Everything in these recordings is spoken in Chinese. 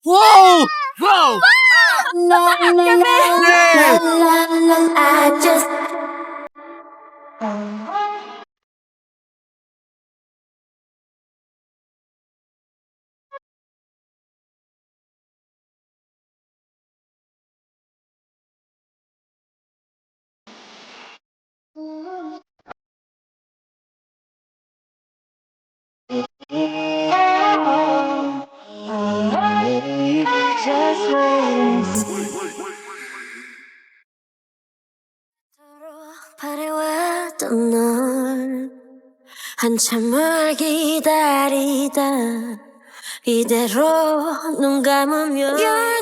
哇哇！you're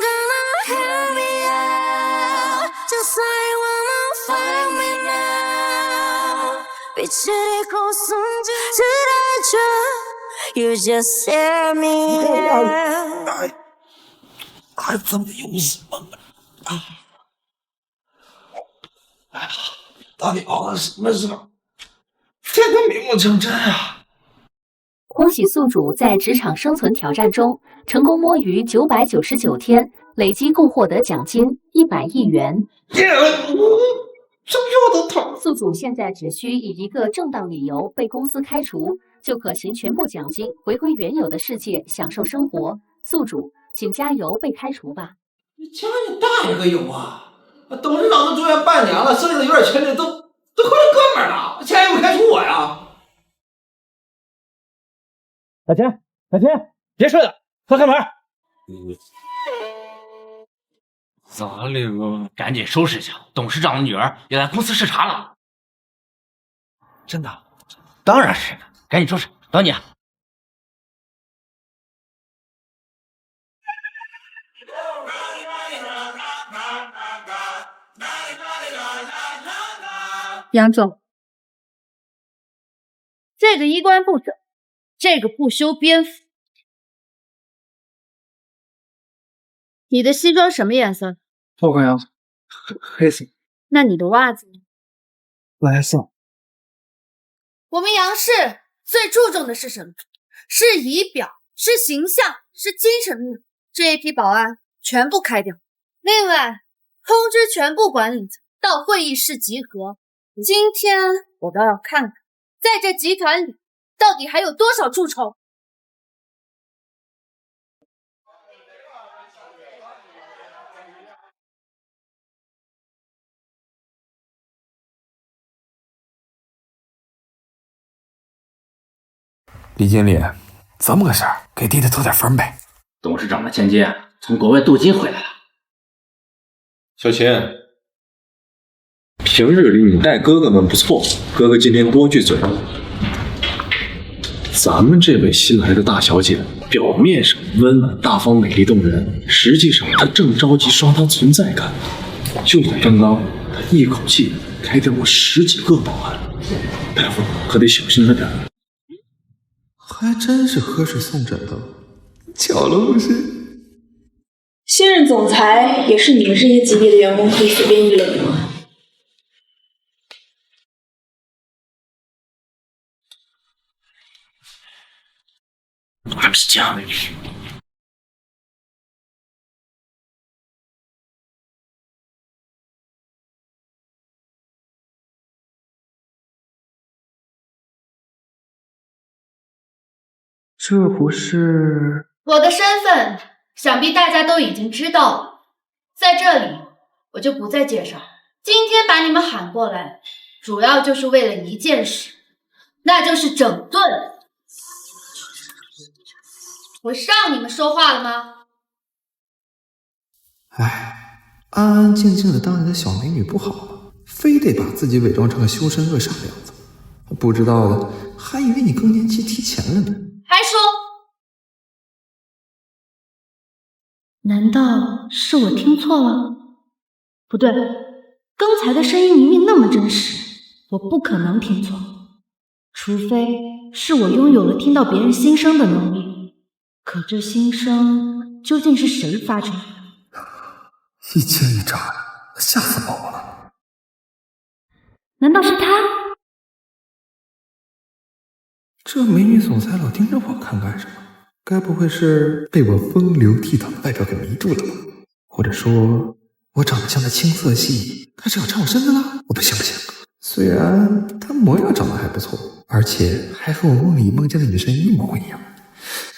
gonna hear me out just like wanna find me now 빛을 잃고 숨지더라도 you just hear me out 还这么有死吗？哎呀，到底熬了什么事？天得明目张胆啊！恭喜宿主在职场生存挑战中成功摸鱼999天，累计共获得奖金100亿元。这又的疼！宿主现在只需以一个正当理由被公司开除，就可行全部奖金回归原有的世界，享受生活。宿主，请加油被开除吧！你加你大爷个油啊！董事长都住院半年了，剩下的有点钱都快成哥们儿了，加油开除我呀！小钱，小钱，别睡了，快开门！咋了？赶紧收拾一下，董事长的女儿要来公司视察了。真的？当然是的，赶紧收拾，等你啊。杨总，这个衣冠不整，这个不修边幅。你的西装什么颜色？报告杨总，黑色。那你的袜子呢？蓝色。我们杨氏最注重的是什么？是仪表，是形象，是精神面。这一批保安全部开掉。另外，通知全部管理层到会议室集合。今天我倒要看看，在这集团里到底还有多少蛀虫。李经理，这么个事儿，给弟弟扣点分呗。董事长的千金从国外镀金回来了。小秦，平日里你待哥哥们不错，哥哥今天多句嘴。咱们这位新来的大小姐，表面上温婉大方、美丽动人，实际上她正着急刷她存在感。就在刚刚，她一口气开掉过10几个保安，大夫可得小心着点。还真是喝水送枕头，巧了不是？新任总裁也是你们这些级别的员工可以随便议论的吗？还不是这样的。这不是我的身份，想必大家都已经知道了，在这里我就不再介绍。今天把你们喊过来，主要就是为了一件事，那就是整顿。我让你们说话了吗？哎，安安静静的当你的小美女不好吗？非得把自己伪装成个修身恶煞的样子，不知道的还以为你更年期提前了呢。还说？难道是我听错了？不对，刚才的声音明明那么真实，我不可能听错，除非是我拥有了听到别人心声的能力。可这心声究竟是谁发出来的？一惊一乍的，吓死宝宝了。难道是他？这美女总裁老盯着我看干什么？该不会是被我风流倜傥的外表给迷住了吧？或者说，我长得像那青涩系，开始要缠我身子了？我不行。虽然他模样长得还不错，而且还和我梦里梦见的女神一模一样，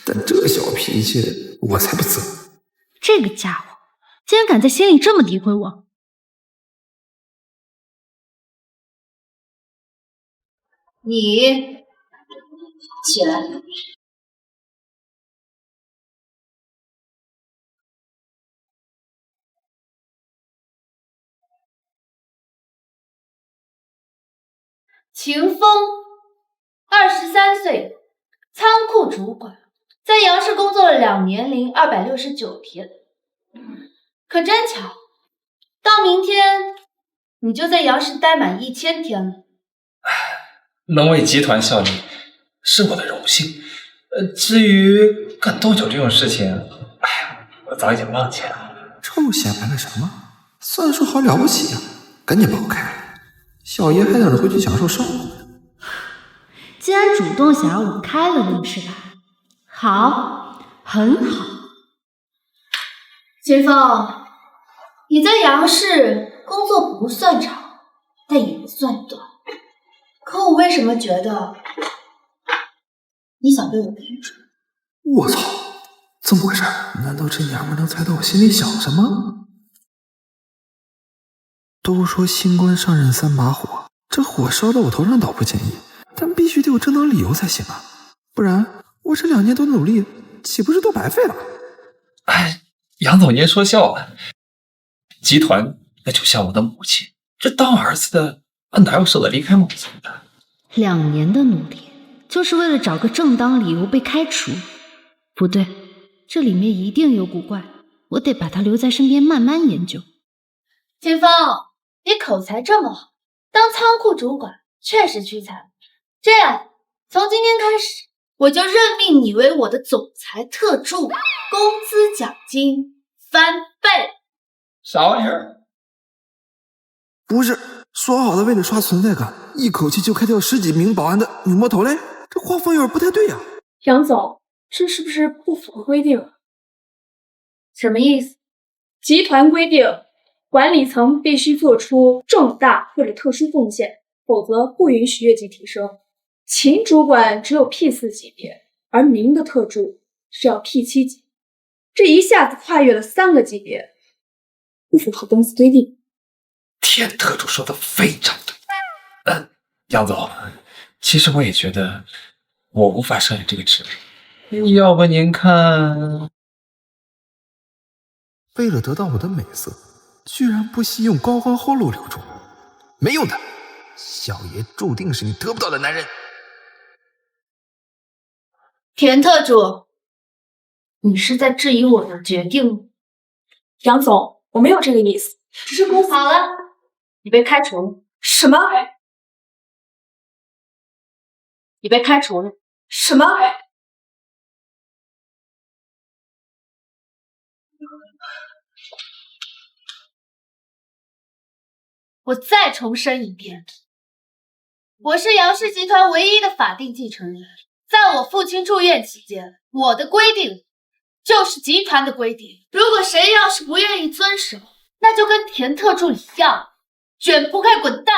但这小脾气，我才不呲。这个家伙竟然敢在心里这么诋毁我！你起来。秦风，23岁，仓库主管，在杨氏工作了2年零269天。可真巧，到明天你就在杨氏待满1000天了。能为集团效力是我的荣幸。至于干多久这种事情，我早已经忘记了。臭显摆个什么？算术好了不起啊！赶紧把我开了。小爷还等着回去享受生活呢。既然主动想让我开了你是吧？好，很好。秦风，你在杨氏工作不算长，但也不算短。可我为什么觉得你想被我开除？我操，怎么回事？难道这娘们能猜到我心里想什么？都说新官上任3把火，这火烧到我头上倒不介意，但必须得有正当理由才行啊，不然我这2年多的努力岂不是都白费了？杨总您说笑了，集团那就像我的母亲，这当儿子的哪有舍得离开母亲的？2年的努力就是为了找个正当理由被开除？不对，这里面一定有古怪，我得把他留在身边慢慢研究。秦风，你口才这么好，当仓库主管确实屈才。这样，从今天开始，我就任命你为我的总裁特助，工资奖金翻倍。啥玩意儿？不是说好的为了刷存在感，一口气就开掉10几名保安的女魔头嘞？这画风有点不太对呀。杨总，这是不是不符合规定？什么意思？集团规定，管理层必须做出重大或者特殊贡献，否则不允许越级提升。秦主管只有 P4 级别，而您的特助是要 P7 级，这一下子跨越了3个级别，不符合公司规定。田特助说的非常对。杨总，其实我也觉得我无法胜任这个职位，要不您看？为了得到我的美色，居然不惜用高欢厚禄留住，没用的，小爷注定是你得不到的男人。田特助，你是在质疑我的决定吗？杨总，我没有这个意思，只是公司……好了，你被开除了。什么？你被开除了。什么？我再重申一遍，我是杨氏集团唯一的法定继承人。在我父亲住院期间，我的规定就是集团的规定。如果谁要是不愿意遵守，那就跟田特助一样，卷铺盖滚蛋！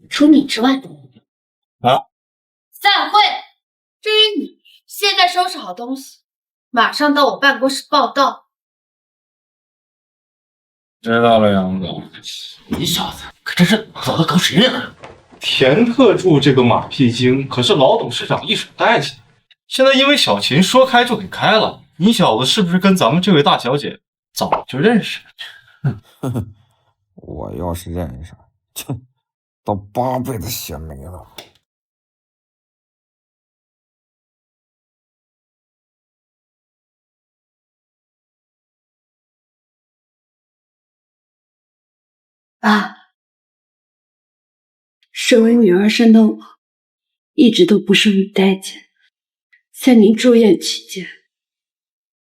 除你之外的散会。至于你，现在收拾好东西，马上到我办公室报到。知道了，杨总。你小子可真是走得狗屎运了。田特助这个马屁精可是老董事长一手带起的，现在因为小秦说开就给开了，你小子是不是跟咱们这位大小姐早就认识？我要是认识，都8辈子血没了。爸，身为女儿生的我，一直都不受你待见。在您住院期间，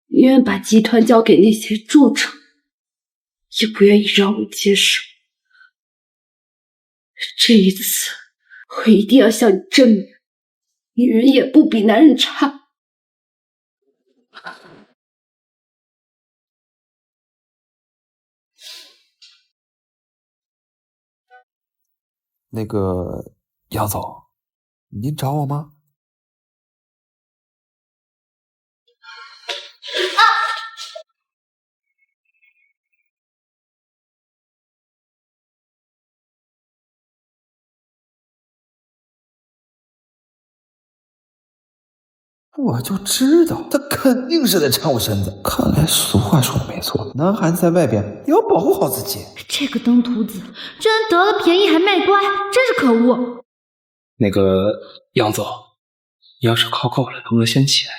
宁愿把集团交给那些蛀虫，也不愿意让我接手。这一次，我一定要向你证明，女人也不比男人差。那个杨总，您找我吗？我就知道他肯定是在缠我身子。看来俗话说的没错，男孩子在外边也要保护好自己。这个登徒子居然得了便宜还卖乖，真是可恶！那个杨总，你要是靠够了，能不能先起来？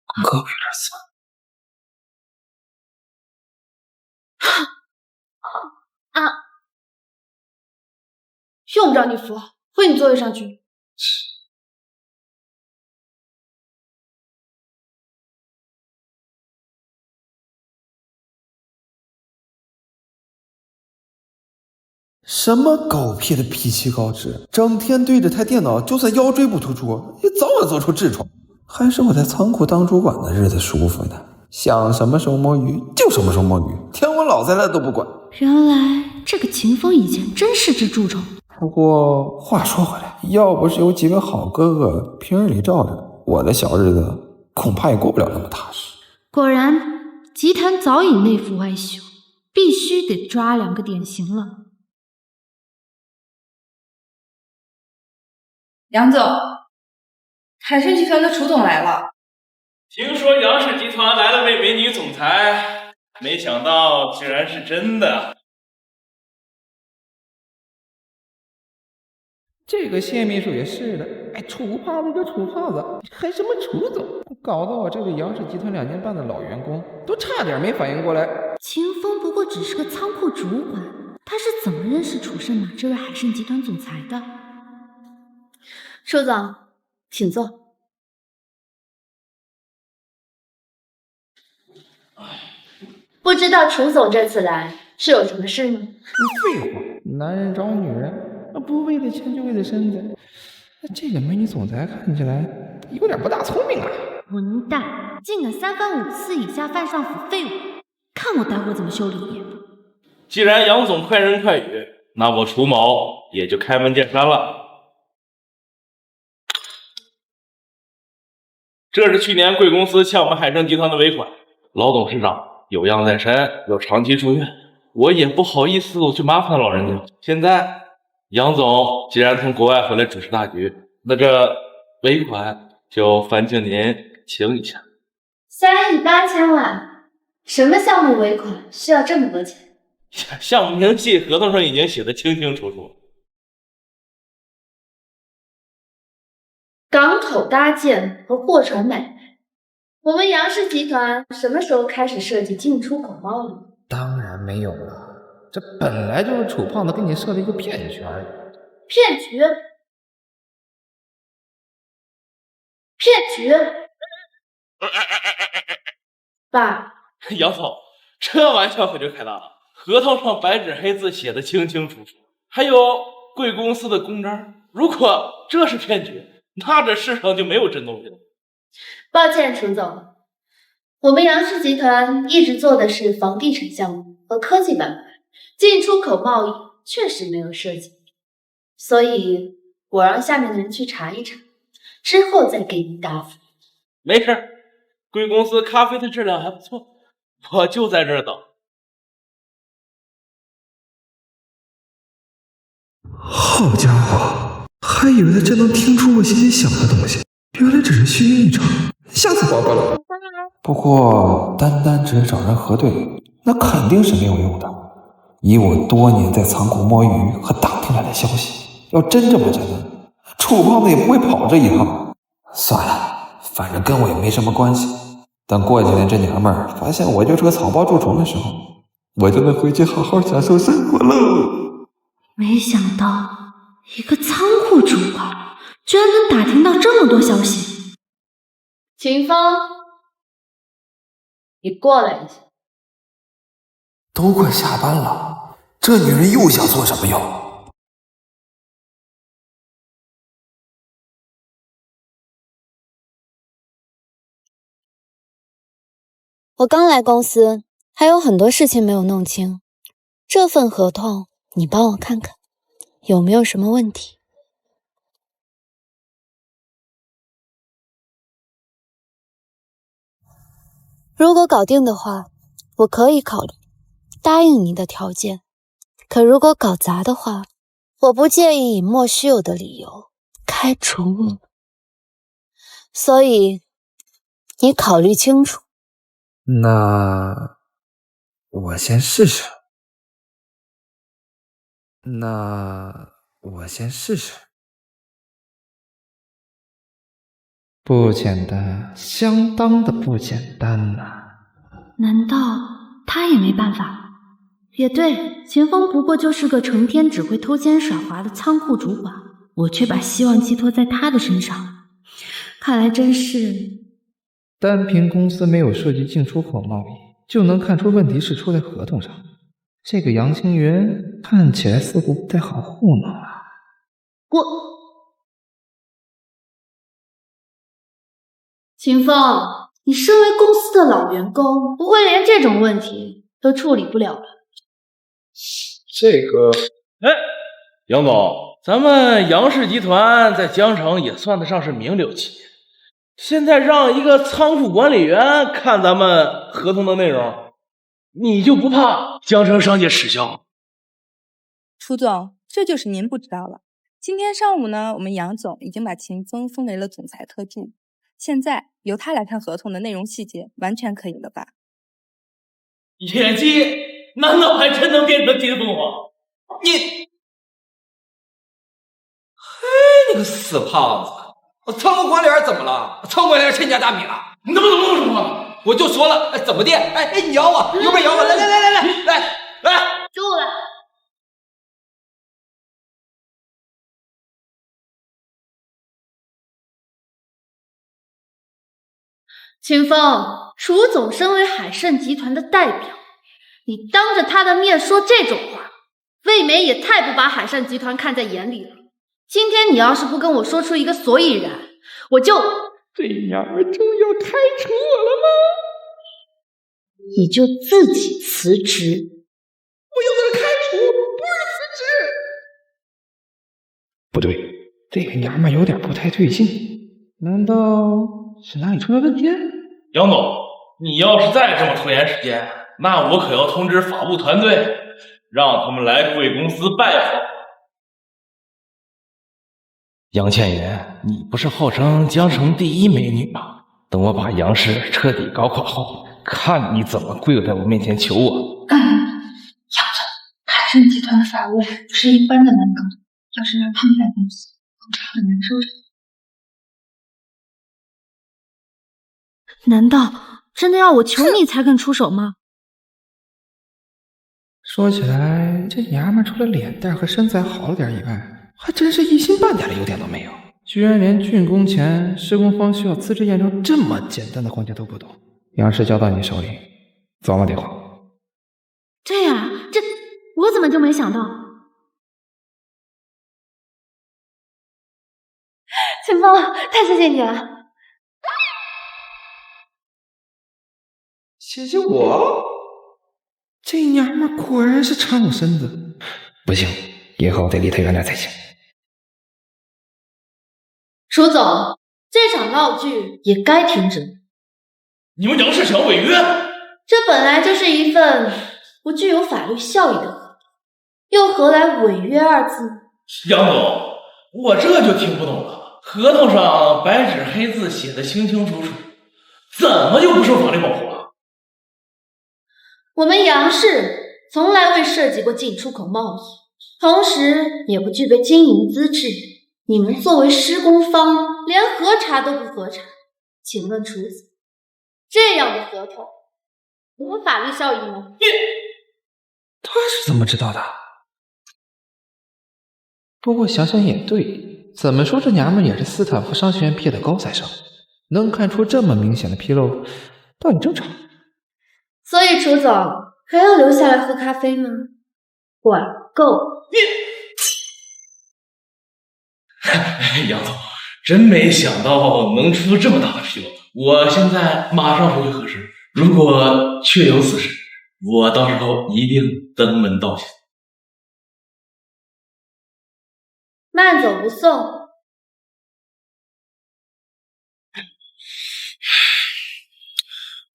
我胳膊有点酸。用不着你扶，会你座位上去。什么狗屁的脾气高脂，整天对着台电脑，就算腰椎不突出，也早晚做出痔疮。还是我在仓库当主管的日子舒服呢，想什么时候摸鱼就什么时候摸鱼，天我老子来了都不管。原来这个秦风以前真是只蛀虫。不过话说回来，要不是有几个好哥哥平日里罩着，我的小日子恐怕也过不了那么踏实。果然，集团早已内部外修，必须得抓2个典型了。杨总，海盛集团的楚总来了。听说杨氏集团来了位美女总裁，没想到居然是真的。这个谢秘书也是的，哎，楚胖子就楚胖子，还什么楚总，搞得我这个杨氏集团2年半的老员工都差点没反应过来。秦风不过只是个仓库主管，他是怎么认识楚胜马这位海盛集团总裁的？楚总，请坐。不知道楚总这次来是有什么事吗？废话，男人找女人，不为了钱就为了身子。这个美女总裁看起来有点不大聪明啊！混蛋，竟敢3番5次以下犯上府废物，看我待会儿怎么修理你！既然杨总快人快语，那我楚某也就开门见山了。这是去年贵公司向我们海盛集团的尾款，老董事长有恙在身，又长期住院，我也不好意思去麻烦老人家。现在杨总既然从国外回来主持大局，那这尾款就烦请您请一下。3亿8千万，什么项目尾款需要这么多钱？项目明细合同上已经写得清清楚楚。港口搭建和货船买卖，我们杨氏集团什么时候开始涉及进出口贸易？当然没有了，这本来就是楚胖子给你设的一个骗局而已。骗局？骗局？爸，杨总，这玩笑可就开大了。合同上白纸黑字写的清清楚楚，还有贵公司的公章。如果这是骗局，那这世上就没有真东西了。抱歉，楚总，我们杨氏集团一直做的是房地产项目和科技板块，进出口贸易确实没有涉及，所以我让下面的人去查一查，之后再给您答复。没事，贵公司咖啡的质量还不错，我就在这儿等。好家伙，还以为他真能听出我心里想的东西，原来只是虚应一场，吓死宝宝了。不过单单只是找人核对，那肯定是没有用的。以我多年在仓库摸鱼和打听来的消息，要真这么真的，楚胖子也不会跑这一趟。算了，反正跟我也没什么关系。等过几年这娘们儿发现我就是个草包蛀虫的时候，我就能回去好好享受生活喽。没想到一个仓库主管居然能打听到这么多消息。秦风，你过来一下。都快下班了，这女人又想做什么妖？我刚来公司，还有很多事情没有弄清。这份合同你帮我看看，有没有什么问题？如果搞定的话，我可以考虑答应你的条件。可如果搞砸的话，我不介意以莫须有的理由开除你。所以，你考虑清楚。那我先试试。不简单，相当的不简单呐。难道他也没办法？也对，秦风不过就是个成天只会偷奸耍滑的仓库主管，我却把希望寄托在他的身上，看来真是……单凭公司没有涉及进出口贸易，就能看出问题是出在合同上。这个杨青云看起来似乎不太好糊弄啊。秦风，你身为公司的老员工，不会连这种问题都处理不了了？这个，杨总，咱们杨氏集团在江城也算得上是名流企业，现在让一个仓库管理员看咱们合同的内容，你就不怕江城商界耻笑？楚总，这就是您不知道了。今天上午呢，我们杨总已经把秦风封为了总裁特助，现在由他来看合同的内容细节，完全可以了吧？野鸡难道还真能变成金凤凰？你个死胖子！仓库管理员怎么了？仓库管理员欠家大米了？你怎么说话？我就说了，怎么的？你咬我，有本咬我！来！住了。秦风，楚总身为海盛集团的代表，你当着他的面说这种话，未免也太不把海盛集团看在眼里了。今天你要是不跟我说出一个所以然，我就……这娘们真要开除我了吗？你就自己辞职。我要的开除，不是辞职。不对，这个娘们有点不太对劲，难道是哪里出了问题？杨总，你要是再这么拖延时间，那我可要通知法务团队，让他们来贵公司拜访。杨倩云，你不是号称江城第一美女吗？等我把杨氏彻底搞垮后，看你怎么跪在我面前求我。杨总，海盛集团的法务不是一般的难搞，要是让他们来公司，恐怕很难收拾。难道真的要我求你才肯出手吗？说起来，这娘们除了脸蛋和身材好了点以外，还真是一星半点的优点都没有。居然连竣工前施工方需要资质验证这么简单的环节都不懂。杨氏交到你手里，琢磨得好。这样，我怎么就没想到？秦风，太谢谢你了。谢谢我？这娘们果然是常有身子。不行，以后得离她远点才行。楚总，这场闹剧也该停止。你们杨氏想违约？这本来就是一份不具有法律效益的合同，又何来违约二字？杨总，我这就听不懂了。合同上白纸黑字写的清清楚楚，怎么就不受法律保护了？我们杨氏从来未涉及过进出口贸易，同时也不具备经营资质。你们作为施工方，连核查都不核查，请问楚总，这样的合同有法律效益吗？他是怎么知道的？不过想想也对，怎么说这娘们也是斯坦福商学院毕业的高材生，能看出这么明显的纰漏，倒也正常。所以楚总还要留下来喝咖啡吗？管够！杨总，真没想到能出这么大的纰漏。我现在马上回去核实，如果确有此事，我到时候一定登门道谢。慢走不送。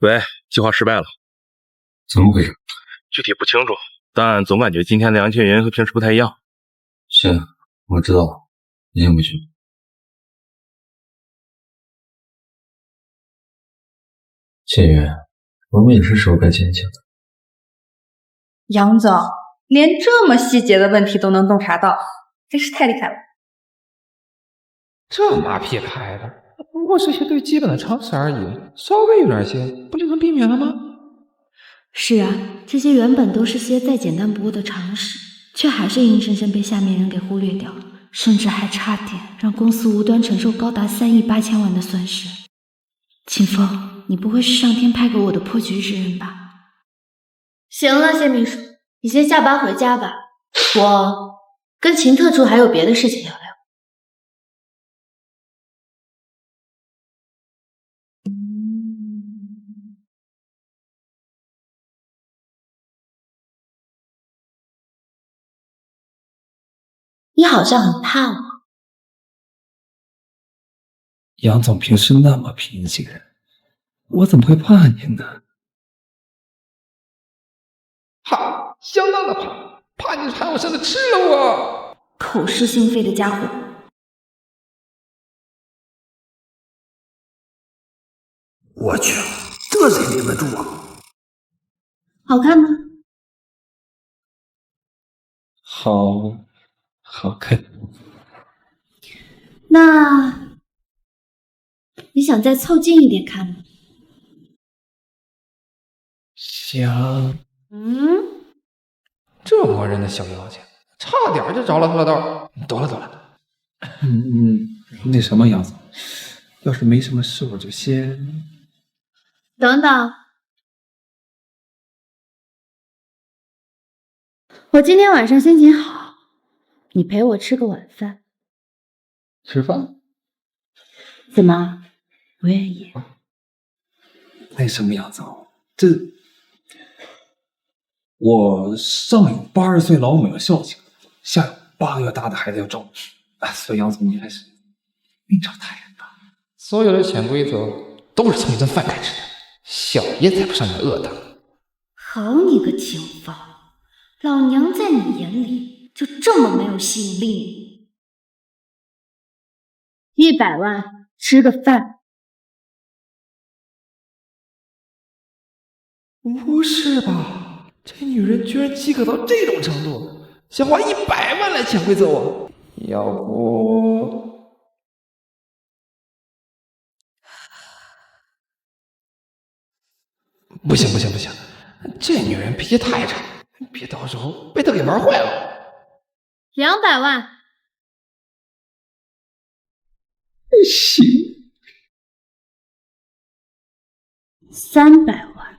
喂，计划失败了。怎么回事？具体不清楚，但总感觉今天的杨倩云和平时不太一样。行，我知道了，你先回去。倩云，我们也是时候该见一见的。杨总连这么细节的问题都能洞察到，真是太厉害了。这马屁拍的，不过是些最基本的常识而已，稍微有点些，不就能避免了吗？是啊，这些原本都是些再简单不过的常识，却还是硬生生被下面人给忽略掉了，甚至还差点让公司无端承受高达3亿8千万的损失。秦风，你不会是上天派给我的破局之人吧？行了，谢秘书，你先下班回家吧，我跟秦特助还有别的事情要聊。你好像很怕我。杨总平时那么平静，我怎么会怕你呢？怕，相当的怕，怕你缠我身子吃了我。口是心非的家伙。我去，这谁顶得住啊？好看吗？好看。那你想再凑近一点看吗？想。这磨人的小妖精，差点就着了他的道。得了。那什么，杨总，要是没什么事，我就先……等等，我今天晚上心情好，你陪我吃个晚饭。吃饭？怎么，不愿意？那什么，杨总，我上有80岁老母要孝敬，下有8个月大的孩子要照顾，所以杨总你还是命长太远吧。所有的潜规则都是从一顿饭开始的，小爷才不上你的恶当。好你个秦风，老娘在你眼里就这么没有吸引力？100万吃个饭？不是吧？这女人居然饥渴到这种程度，想花100万来潜规则我？要不……不行，这女人脾气太差，别到时候被她给玩坏了。200万。行。300万。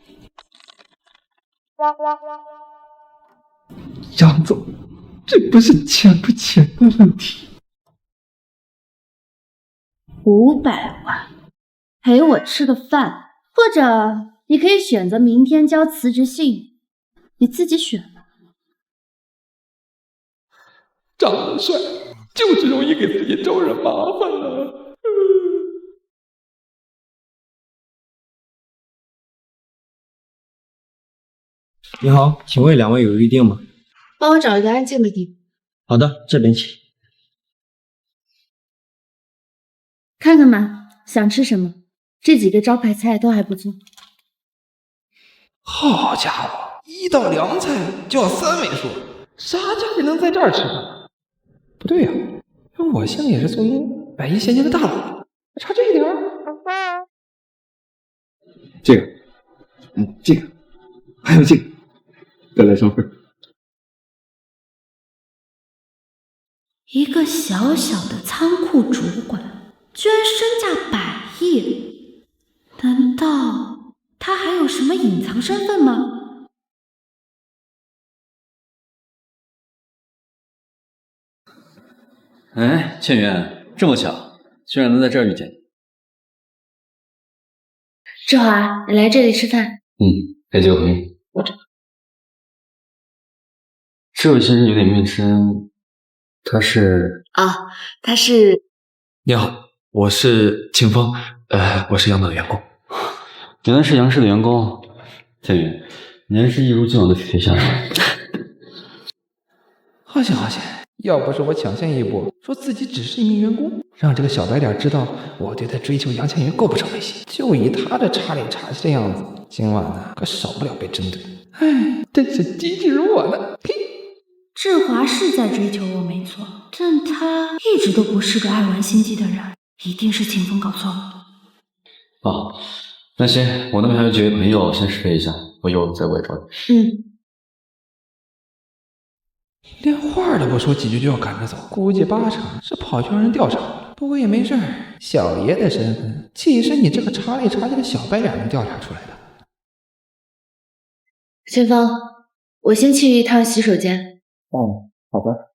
杨总，这不是钱不钱的问题。500万，陪我吃个饭，或者你可以选择明天交辞职信，你自己选吧。长得帅就是容易给自己招人麻烦呢。你好，请问2位有预定吗？帮我找一个安静的地方。好的，这边请。看看嘛，想吃什么？这几个招牌菜都还不错。好家伙，1道凉菜就要3位数，啥家人能在这儿吃饭？不对呀，我现在也是做100亿现金的大佬，差这一点儿。这个，这个，还有这个，再来上份。一个小小的仓库主管，居然身价100亿，难道他还有什么隐藏身份吗？哎，倩云，这么巧，居然能在这儿遇见你。志华，你来这里吃饭。给几个朋友。我这位先生有点面生，他是他是你好，我是清风，我是杨总的员工。原来是杨氏的员工，天宇，你还是一如既往的体贴下来。好险好险！要不是我抢先一步，说自己只是一名员工，让这个小白脸知道我对他追求杨倩云构不成威胁，就以他这差里差气的样子，今晚呢可少不了被针对。哎，真是机智如我呢！嘿，志华是在追求我没错，但他一直都不是个爱玩心机的人，一定是秦风搞错了。那行，我那边还有几位朋友，先识别一下，我一会儿再过来找你。连话都不说几句就要赶着走，估计8成是跑去让人调查了。不过也没事儿，小爷的身份岂是你这个差里差气的小白脸能调查出来的？陈峰，我先去一趟洗手间。好的。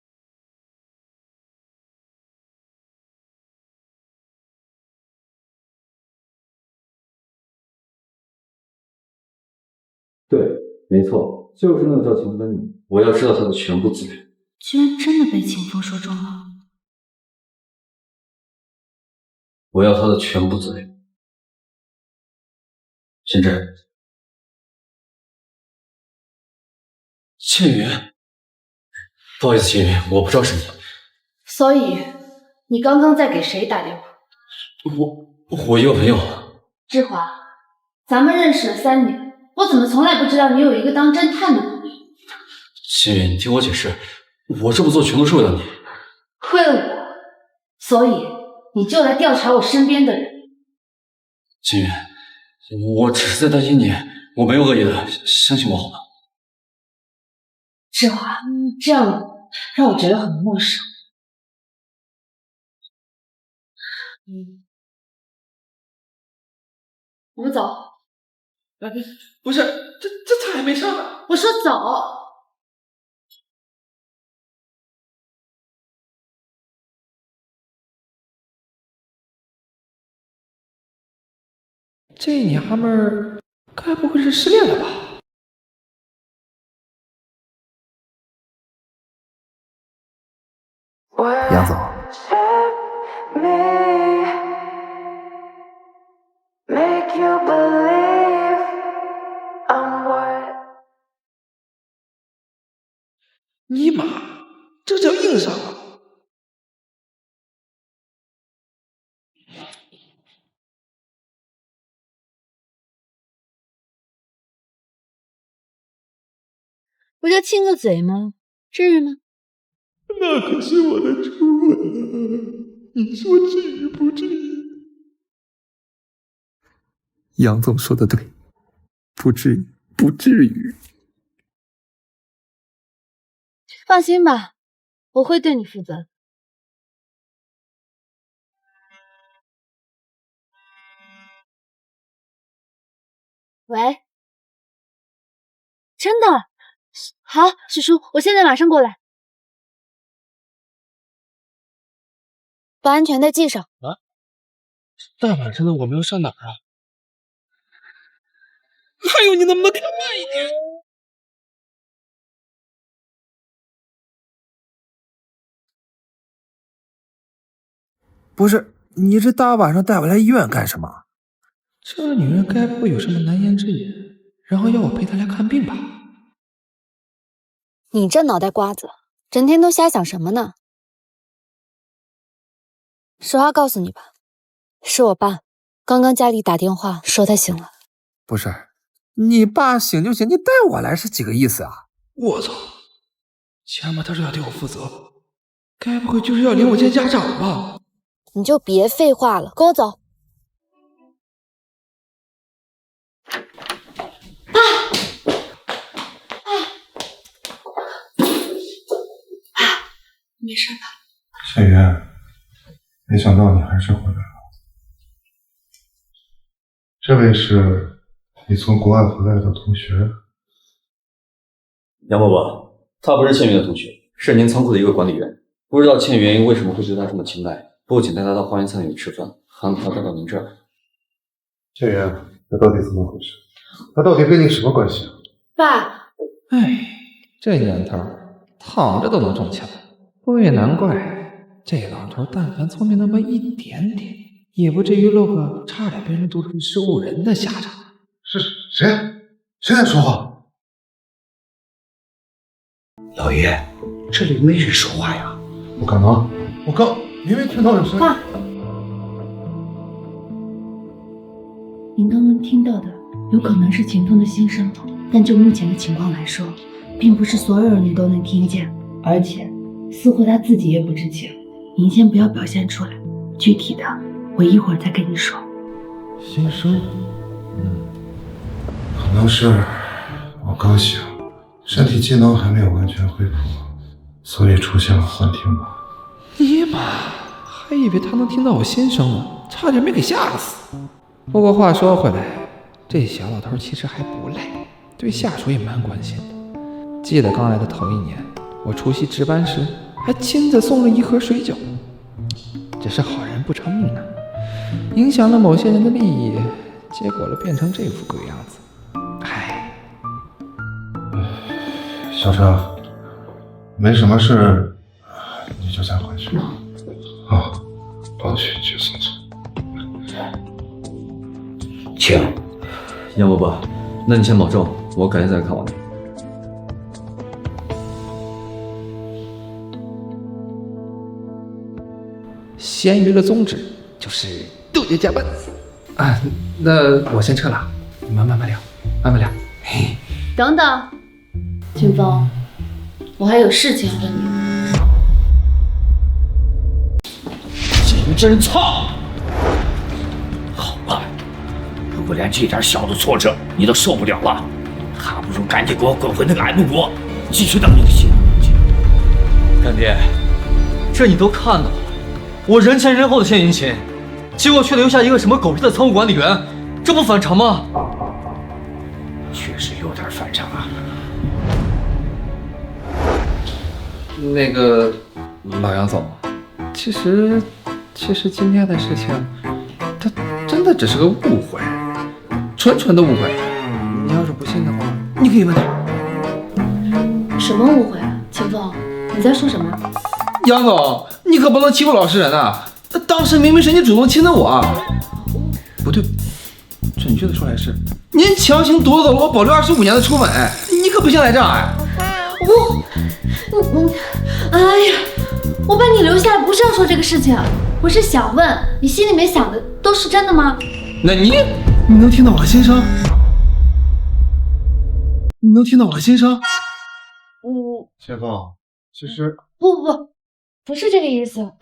对，没错，就是那个叫秦风的你，我要知道他的全部资源。居然真的被秦风说中了。我要他的全部资源。贤真，倩云，不好意思，倩云，我不知道是你。所以，你刚刚在给谁打电话？我一个朋友。志华，咱们认识了3年，我怎么从来不知道你有一个当侦探的朋友？倩云，你听我解释，我这么做全都是为了你。为了我，所以你就来调查我身边的人。倩云，我只是在担心你，我没有恶意的，相信我好吗？志华，这样让我觉得很陌生。我们走。不是，这菜还没上呢。我说走。这娘们儿该不会是失恋了吧？杨总，尼玛，这叫硬伤啊！不就亲个嘴吗？至于吗？那可是我的初吻啊！你说至于不至于？杨总说的对，不至于，不至于。放心吧，我会对你负责。喂，真的？好，许叔，我现在马上过来。把安全带系上。大晚上的我们要上哪儿啊？还有，你能不能开慢一点？不是，你这大晚上带我来医院干什么？这女人该不会有什么难言之隐，然后要我陪她来看病吧？你这脑袋瓜子，整天都瞎想什么呢？实话告诉你吧，是我爸，刚刚家里打电话说他醒了。不是，你爸醒就醒，你带我来是几个意思啊？我操！前面他说要对我负责，该不会就是要领我见家长吧？你就别废话了，跟我走。没事吧？倩云，没想到你还是回来了。这位是你从国外回来的同学。杨伯伯，他不是倩云的同学，是您仓库的一个管理员。不知道倩云为什么会对他这么青睐，不仅带他到花园餐饮吃饭，还把他带到您这儿。倩云，那到底怎么回事？他到底跟你什么关系啊？爸，哎，这年头躺着都能中枪，不也难怪这老头但凡聪明那么一点点，也不至于落个差点被人毒出食物人的下场。是谁？谁在说话？老爷，这里没人说话呀。不可能，我刚明明听到有声音。爸，您刚刚听到的有可能是秦风的心声，但就目前的情况来说，并不是所有人都能听见，而且似乎他自己也不知情。您先不要表现出来，具体的我一会儿再跟你说。心声，可能是我刚醒，身体机能还没有完全恢复，所以出现了幻听吧。尼玛，还以为他能听到我心声呢，差点没给吓死。不过话说回来，这小老头其实还不赖，对下属也蛮关心的。记得刚来的头1年，我除夕值班时还亲自送了1盒水饺。只是好人不长命啊，影响了某些人的利益，结果了变成这副鬼样子。唉，小车，没什么事，你就先回去。啊，抱去送走。请。杨伯伯，那你先保重，我改天再看望你。咸鱼的宗旨就是斗夜加班啊。那我先撤了，你们慢慢聊，慢慢聊。嘿，等等，秦风，我还有事情要问你。金针操！好吧，如果连这点小的挫折你都受不了了，还不如赶紧给我滚回那个 M 国，继续当你的新干爹，这你都看到了，我人前人后的献殷勤，结果却留下一个什么狗屁的仓库管理员，这不反常吗？确实有点反常啊。那个老杨总，其实今天的事情，它真的只是个误会，纯纯的误会。你要是不信的话，你可以问他。什么误会啊，秦风？你在说什么？杨总，你可不能欺负老实人啊！当时明明是你主动亲的我，不对，准确的说来是您强行夺走了我保留25年的初吻，你可不想赖账哎！哎呀，我把你留下来不是要说这个事情，我是想问你心里面想的都是真的吗？那你能听到我的心声？你能听到我的心声？秦风，其实不是这个意思。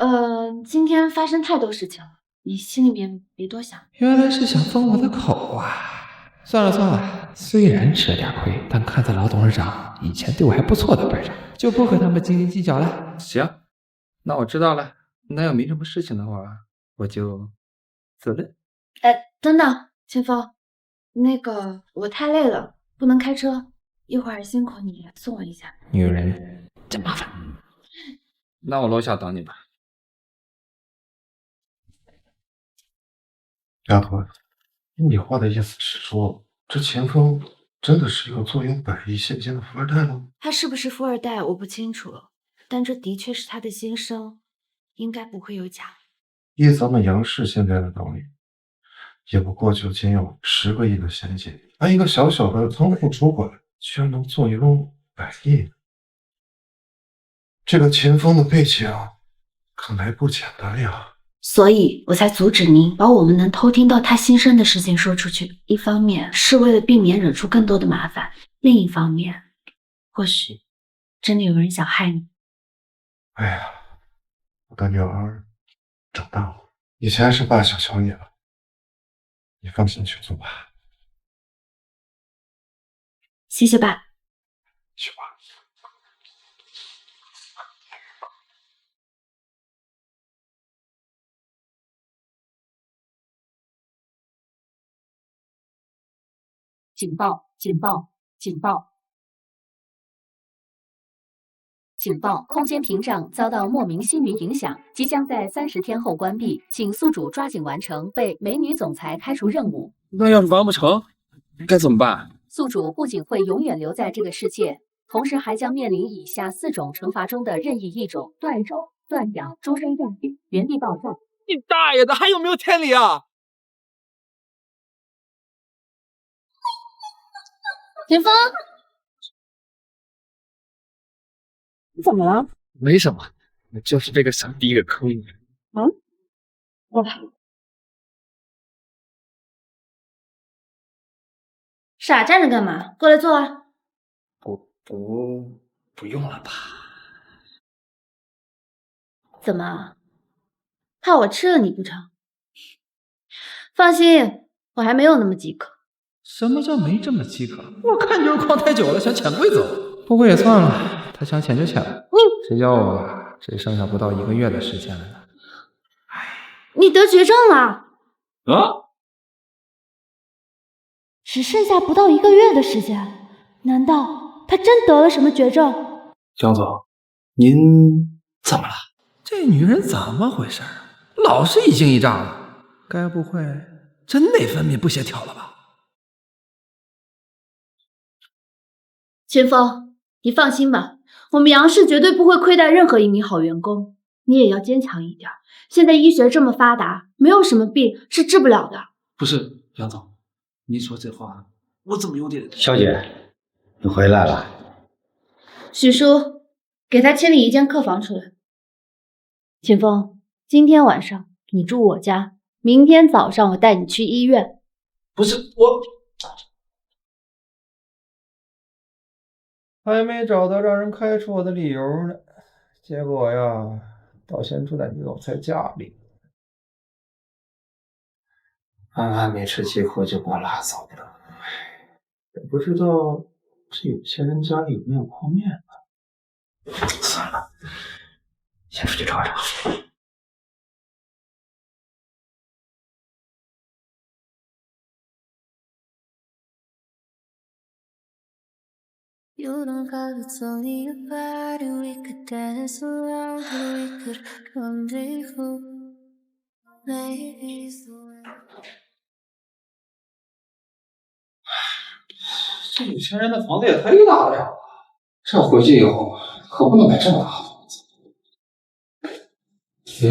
今天发生太多事情了，你心里面别多想。原来是想封我的口啊！算了，虽然吃了点亏，但看在老董事长以前对我还不错的份上，就不和他们斤斤计较了。行，那我知道了。那要没什么事情的话，我就走了。等等，秦风，那个我太累了，不能开车，一会儿辛苦你送我一下。女人真麻烦。那我楼下等你吧。丫头，你话的意思是说，这秦风真的是一个坐拥100亿现金的富二代吗？他是不是富二代我不清楚，但这的确是他的心声，应该不会有假。依咱们杨氏现在的道理，也不过就仅有10个亿的现金，而一个小小的仓库主管居然能坐拥100亿，这个秦风的背景看来不简单呀。所以我才阻止您把我们能偷听到他心声的事情说出去。一方面是为了避免惹出更多的麻烦，另一方面，或许真的有人想害你。哎呀，我的女儿长大了，以前是爸小瞧你了，你放心去做吧。谢谢爸。去吧。警报！警报！警报！警报！空间屏障遭到莫名星云影响，即将在30天后关闭，请宿主抓紧完成被美女总裁开除任务。那要是完不成，该怎么办？宿主不仅会永远留在这个世界，同时还将面临以下4种惩罚中的任意一种：断手、断脚、终身断臂、原地爆炸。你大爷的，还有没有天理啊？田芳，你怎么了？没什么，我就是被个傻逼给坑了。嗯，我傻站着干嘛？过来坐啊！不用了吧？怎么，怕我吃了你不成？放心，我还没有那么饥渴。什么叫没这么饥渴？我看就是逛太久了，想潜规则。不过也算了，他想潜就潜了。谁叫我只剩下不到1个月的时间了呢？你得绝症了？啊？只剩下不到1个月的时间，难道他真得了什么绝症？江总，您怎么了？这女人怎么回事啊？老是一惊一乍的，该不会真内分泌不协调了吧？秦风，你放心吧，我们杨氏绝对不会亏待任何一名好员工。你也要坚强一点，现在医学这么发达，没有什么病是治不了的。不是，杨总，您说这话，我怎么有点……小姐，你回来了。许叔，给他清理一间客房出来。秦风，今天晚上你住我家，明天早上我带你去医院。不是我。还没找到让人开除我的理由呢，结果呀，倒先住在你总裁家里。安安没吃几口就给我拉走了，也不知道这有钱人家里有没有泡面呢？算了，先出去找找。You don't gotta tell me about it. We could dance around it. We could rendezvous. Maybe it's the way. 这有钱人的房子也太大了呀！这回去以后可不能买这么大的房子。咦，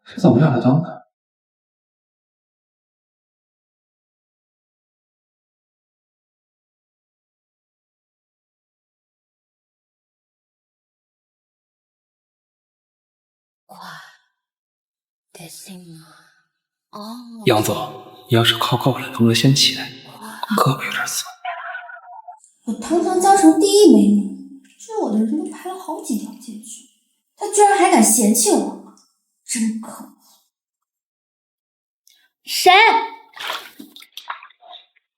这怎么亮着灯呢？杨总，你要是靠够了，能不能先起来？胳膊有点酸。我堂堂江城第一美女，追我的人都排了好几条街去，他居然还敢嫌弃我，真可恶！谁？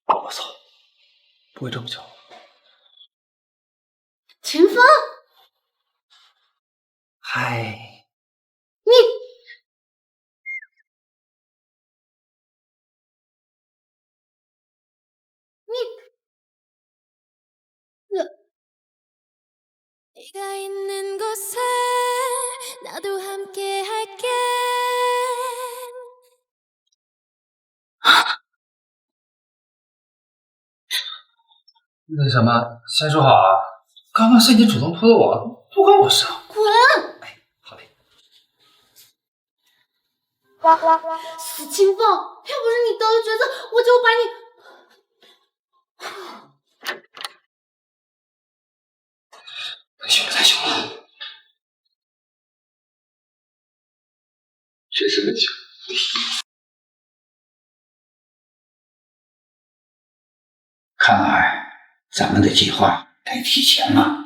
我操，不会这么巧？秦风，嗨，你네가 있는 곳에 나도 함께 할게. 那什么，先说好啊，刚刚是你主动扑的我，不关我事啊。滚！好嘞。死秦风，要不是你得了绝症，我就把你……太凶了，太凶了，确实很凶。看来咱们的计划该提前了。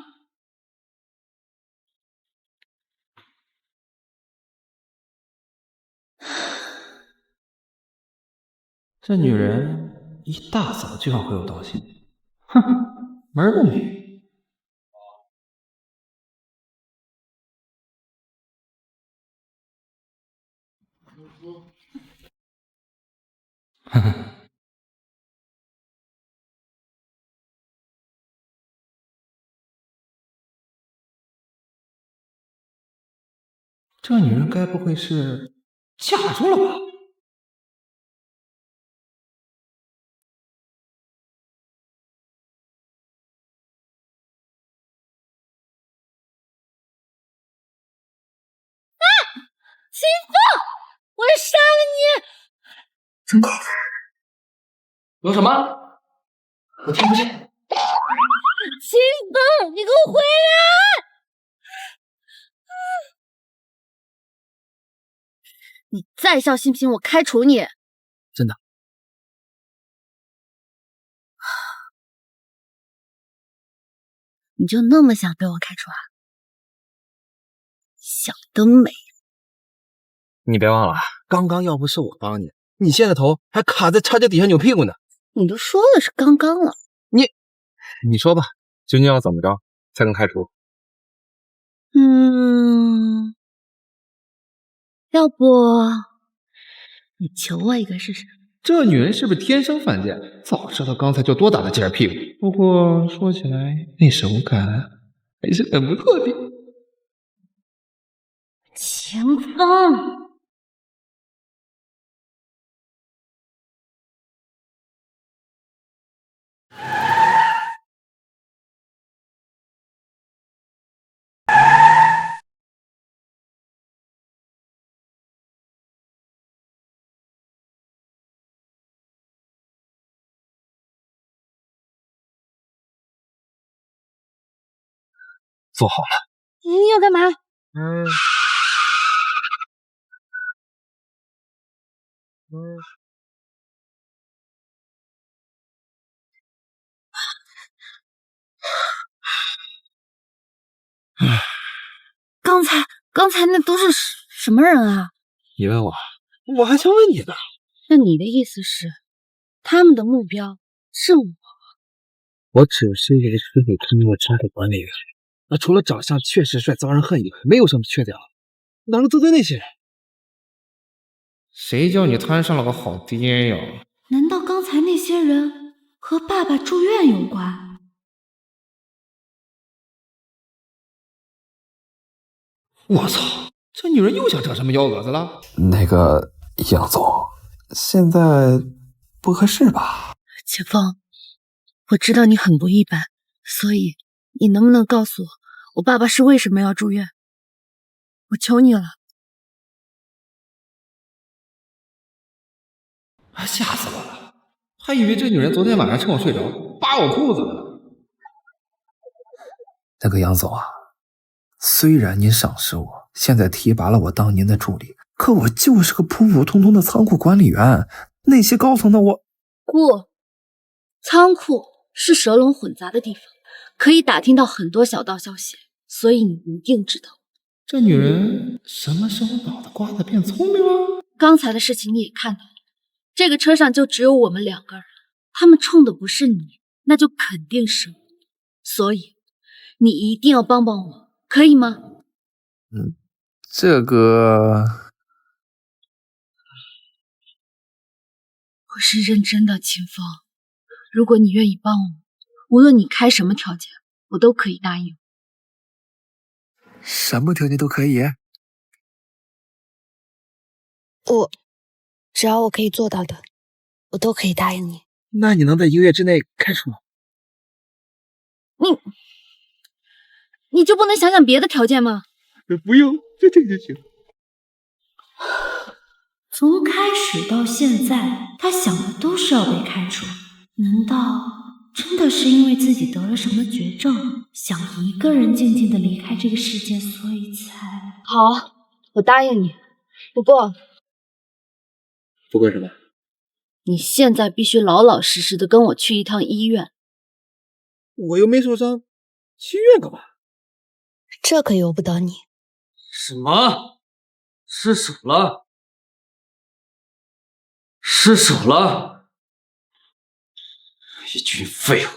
这女人一大早就要回我道歉，哼，门儿不明。呵呵。这女人该不会是嫁妆了吧？秦风，我要杀了你！真搞有什么？我听不见。秦风，你给我回来！你再笑性平，我开除你！真的？你就那么想被我开除啊？想得美！你别忘了，刚刚要不是我帮你，你现在头还卡在插脚底下扭屁股呢。你都说了是刚刚了，你说吧，究竟要怎么着才能开除？要不你求我一个试试？这女人是不是天生犯贱？早知道刚才就多打了几下屁股。不过说起来，那手感还是很不错的。秦风。做好了。你要干嘛？刚才那都是什么人啊？你问我，我还想问你呢。那你的意思是，他们的目标是我？我只是一个吃里吞墨渣的管理员，那除了长相确实帅、遭人恨以外，没有什么缺点了，哪能得罪那些人？谁叫你摊上了个好爹呀？难道刚才那些人和爸爸住院有关？我操，这女人又想整什么幺蛾子了？那个杨总，现在不合适吧？秦风，我知道你很不一般，所以你能不能告诉我，我爸爸是为什么要住院？我求你了。吓死我了，还以为这女人昨天晚上趁我睡着扒我裤子呢。那个杨总啊，虽然您赏识我，现在提拔了我当您的助理，可我就是个普普通通的仓库管理员，那些高层的我……不，仓库是蛇龙混杂的地方，可以打听到很多小道消息，所以你一定知道。这女人什么时候脑袋瓜子变聪明了？刚才的事情你也看到了，这个车上就只有我们2个人，他们冲的不是你，那就肯定是我，所以你一定要帮帮我，可以吗？这个……我是认真的，秦风。如果你愿意帮我，无论你开什么条件，我都可以答应。什么条件都可以？只要我可以做到的，我都可以答应你。那你能在1个月之内开除吗？你就不能想想别的条件吗？不用，就这个就行。从开始到现在，他想的都是要被开除。难道真的是因为自己得了什么绝症，想一个人静静的离开这个世界，所以才……好，我答应你。不过什么？你现在必须老老实实的跟我去一趟医院。我又没受伤，去医院干嘛？这可由不得你。什么？失手了？失手了？一群废物，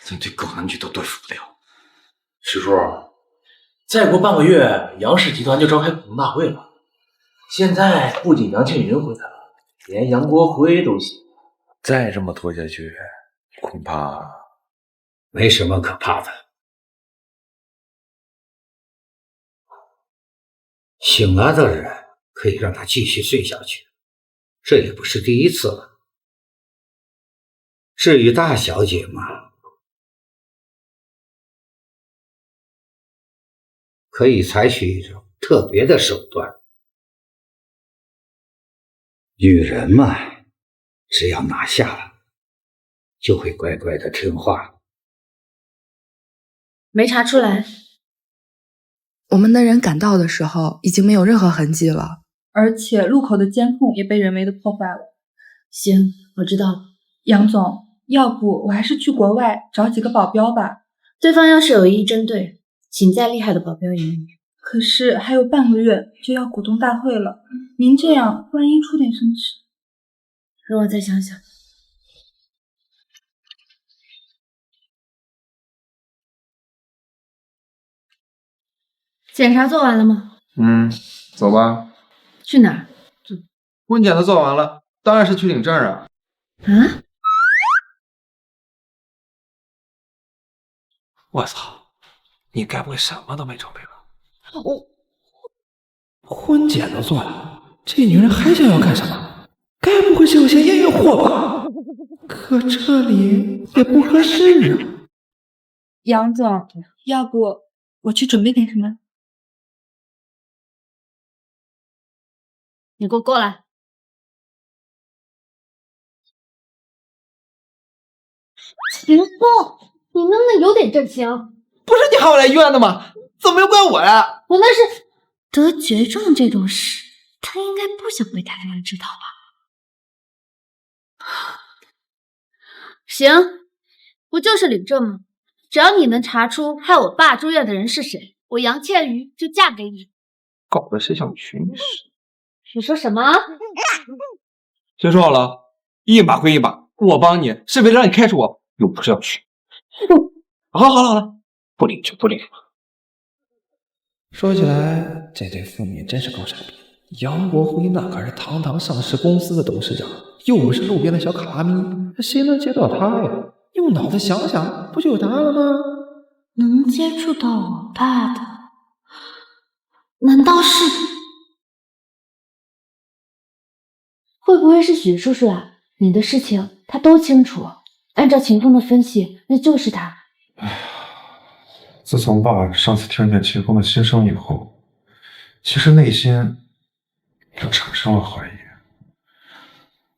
连对狗男女都对付不了。师叔，再过半个月，杨氏集团就召开股东大会了。现在不仅杨倩云回来了，连杨国辉都行。再这么拖下去，恐怕没什么可怕的。醒了的人可以让他继续睡下去，这也不是第一次了。至于大小姐嘛，可以采取一种特别的手段。女人嘛，只要拿下了，就会乖乖的听话。没查出来。我们的人赶到的时候，已经没有任何痕迹了，而且路口的监控也被人为的破坏了。行，我知道了。杨总，要不我还是去国外找几个保镖吧。对方要是有意针对，请再厉害的保镖也没用。可是还有半个月就要股东大会了，您这样万一出点什么事，让我再想想。检查做完了吗？走吧。去哪儿？婚检都做完了，当然是去领证啊。啊？我操！你该不会什么都没准备吧？婚检都做了，这女人还想要干什么？该不会是有些验孕货吧？可这里也不合适啊。杨总，要不我去准备点什么？你给我过来！秦风，你能不能有点正形？不是你喊我来医院的吗？怎么又怪我呀？我那是得绝症这种事，他应该不想被太多人知道吧？行，不就是领证吗？只要你能查出害我爸住院的人是谁，我杨倩瑜就嫁给你。搞得谁像群似的。你说什么？先说好了，一码归一码，我帮你是为了让你开除我，又不是要去。好了，不领就不领。说起来，这对父女真是够傻逼。杨国辉那可是堂堂上市公司的董事长，又不是路边的小卡拉咪，谁能接触到他呀？用脑子想想，不就有答案了吗？能接触到我爸的，难道是？会不会是许叔叔啊？你的事情他都清楚，按照秦风的分析，那就是他。自从爸上次听见秦风的心声以后，其实内心就产生了怀疑。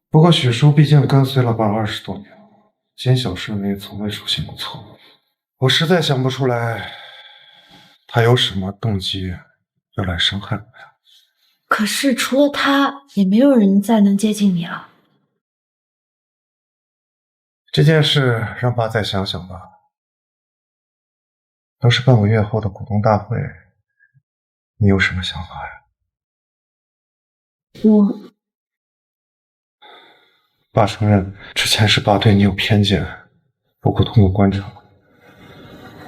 不过许叔毕竟跟随了爸20多年了，谨小慎微，从未出现过错误。我实在想不出来他有什么动机要来伤害我呀。可是除了他，也没有人再能接近你了。这件事让爸再想想吧。要是半个月后的股东大会，你有什么想法呀？爸承认之前是爸对你有偏见，不过通过观察，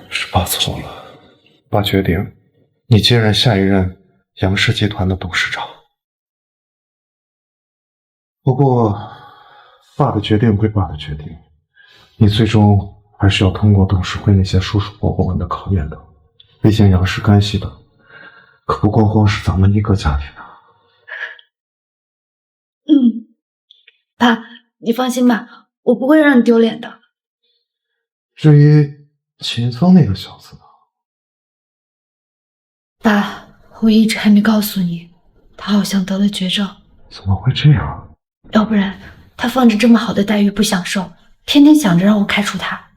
是爸错了。爸决定你接任下一任杨氏集团的董事长。不过爸的决定归爸的决定，你最终还是要通过董事会那些叔叔伯伯们的考验的。毕竟杨氏干系的可不光光是咱们一个家庭啊。爸，你放心吧，我不会让你丢脸的。至于秦风那个小子呢？爸，我一直还没告诉你，他好像得了绝症。怎么会这样？要不然他放着这么好的待遇不享受，天天想着让我开除他。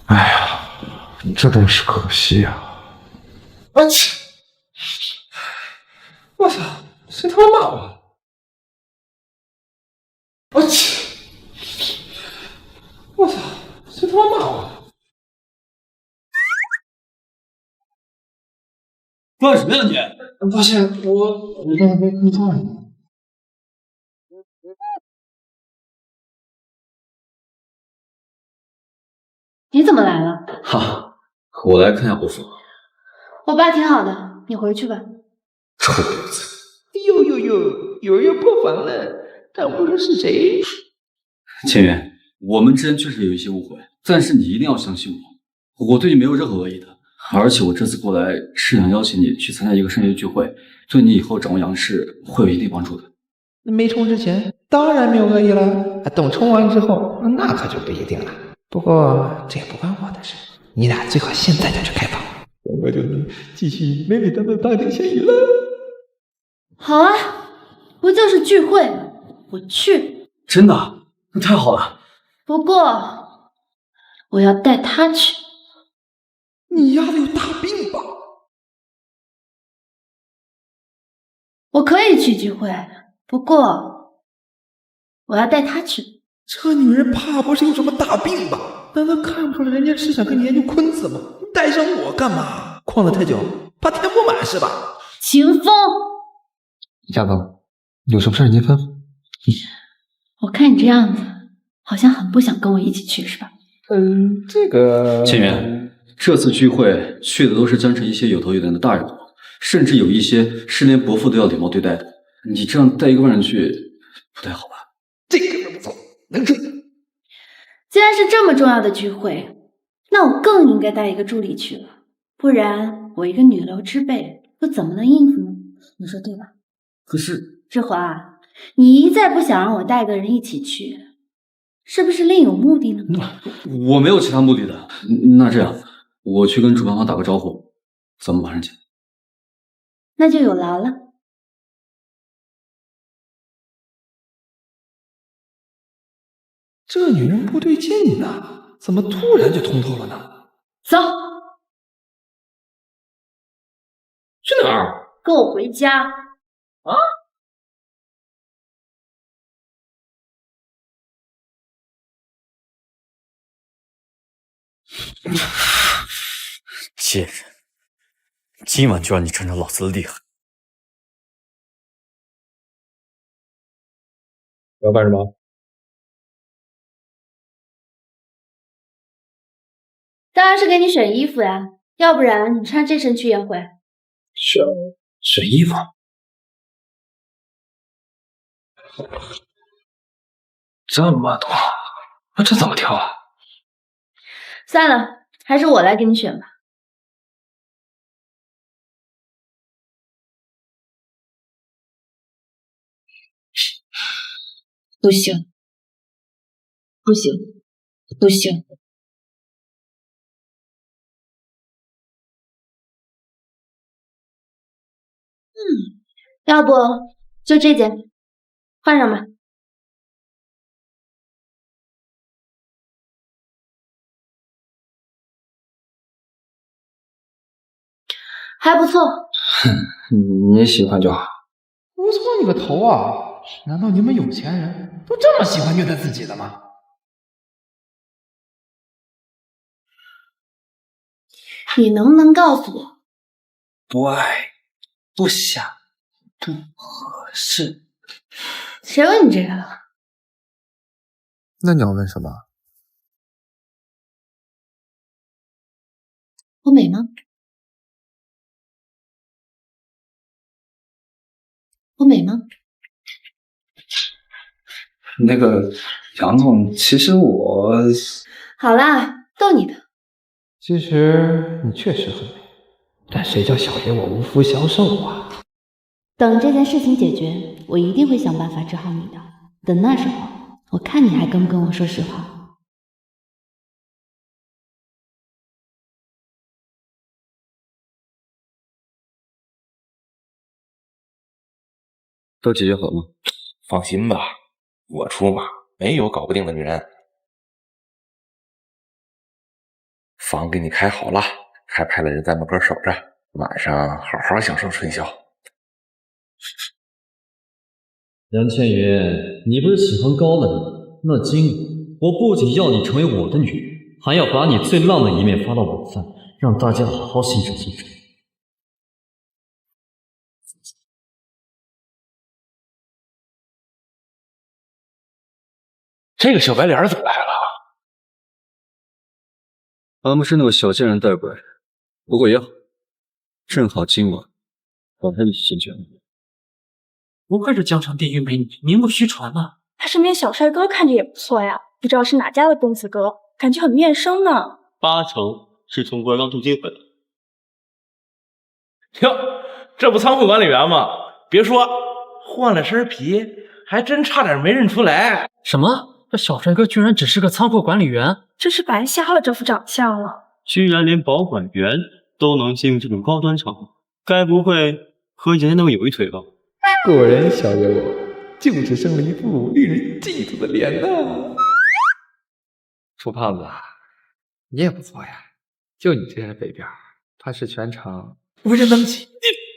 哎呀，你这真是可惜呀！我操，谁他妈骂我？我操，谁他妈骂我？干什么呀你？抱歉，我刚才被看错了。你怎么来了？哈，我来看下伯父。我爸挺好的，你回去吧。臭婊子！呦，有人要破防了，但不知是谁。千源，我们之间确实有一些误会，但是你一定要相信我，我对你没有任何恶意的。而且我这次过来是想邀请你去参加一个商业聚会，对你以后掌握杨氏会有一定帮助的。没冲之前当然没有恶意了，等冲完之后那可就不一定了。不过这也不关我的事，你俩最好现在就去开房，我就能继续美美当当当丁仙羽了。好啊，不就是聚会，我去。真的？那太好了。不过我要带他去。你丫的有大病吧？我可以去聚会，不过我要带他去。这女人怕不是有什么大病吧？难道看不出来人家是想跟你研究坤子吗？你带上我干嘛？旷得太久，怕填不满是吧？秦风，亚总，有什么事您吩咐。我看你这样子，好像很不想跟我一起去是吧？这个千源，这次聚会去的都是江城一些有头有脸的大人物，甚至有一些是连伯父都要礼貌对待的。你这样带一个外人去，不太好吧？这个不错，能吹。既然是这么重要的聚会，那我更应该带一个助理去了，不然我一个女流之辈又怎么能应付呢？你说对吧？可是志华，你一再不想让我带个人一起去，是不是另有目的呢？我没有其他目的的。那这样，我去跟主办方打个招呼，咱们马上见。那就有劳了。这女人不对劲呐，怎么突然就通透了呢？走，去哪儿？跟我回家。啊？贱人，今晚就让你尝尝老子的厉害！要干什么？当然是给你选衣服呀，要不然你穿这身去宴会。选衣服？这么多，那这怎么挑啊？算了，还是我来给你选吧。不行，不行，不行。要不就这件，换上吧。还不错。你喜欢就好。我错你个头啊！难道你们有钱人都这么喜欢虐待自己的吗？你能不能告诉我？不爱，不想，不合适。谁问你这个了？那你要问什么？我美吗？我美吗？那个杨总，其实我……好啦，逗你的。其实你确实很美，但谁叫小爷我无福消受啊！等这件事情解决，我一定会想办法治好你的。等那时候，我看你还跟不跟我说实话。都解决好了吗？放心吧，我出马，没有搞不定的女人。房给你开好了，还派了人在门口守着，晚上好好享受春宵。杨倩云，你不是喜欢高冷吗？那今晚我不仅要你成为我的女人，还要把你最浪的一面发到晚饭，让大家好好欣赏欣赏。这个小白脸怎么来了？俺们是那个小贱人带过来的，不过也好，正好今晚和他一起进去。不愧是江城第一美女，名不虚传呐。他身边小帅哥看着也不错呀，不知道是哪家的公子哥，感觉很面生呢。八成是从官刚中金回来。哟，这不仓库管理员吗？别说，换了身皮，还真差点没认出来。什么？这小帅哥居然只是个仓库管理员？真是白瞎了这副长相了。居然连保管员都能进入这种高端场合，该不会和爷爷那么有一腿吧？果然，小野我就只剩了一副令人嫉妒的脸呢。楚胖子，你也不错呀，就你这人北边，怕是全场无人能及。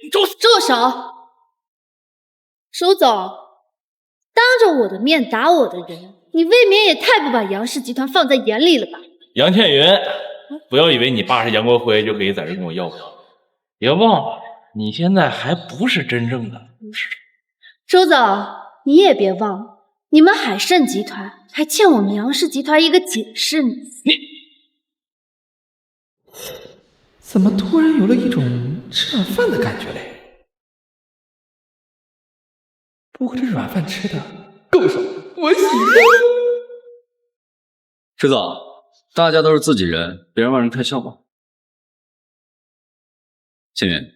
你住手！舒总，当着我的面打我的人，你未免也太不把杨氏集团放在眼里了吧？杨倩云，不要以为你爸是杨国辉就可以在这跟我要不要，别忘了你现在还不是真正的舒总，你也别忘，你们海盛集团还欠我们杨氏集团一个解释呢。怎么突然有了一种吃软饭的感觉嘞？不过这软饭吃的够爽，我喜欢。池子，大家都是自己人，别让外人开笑话。倩云，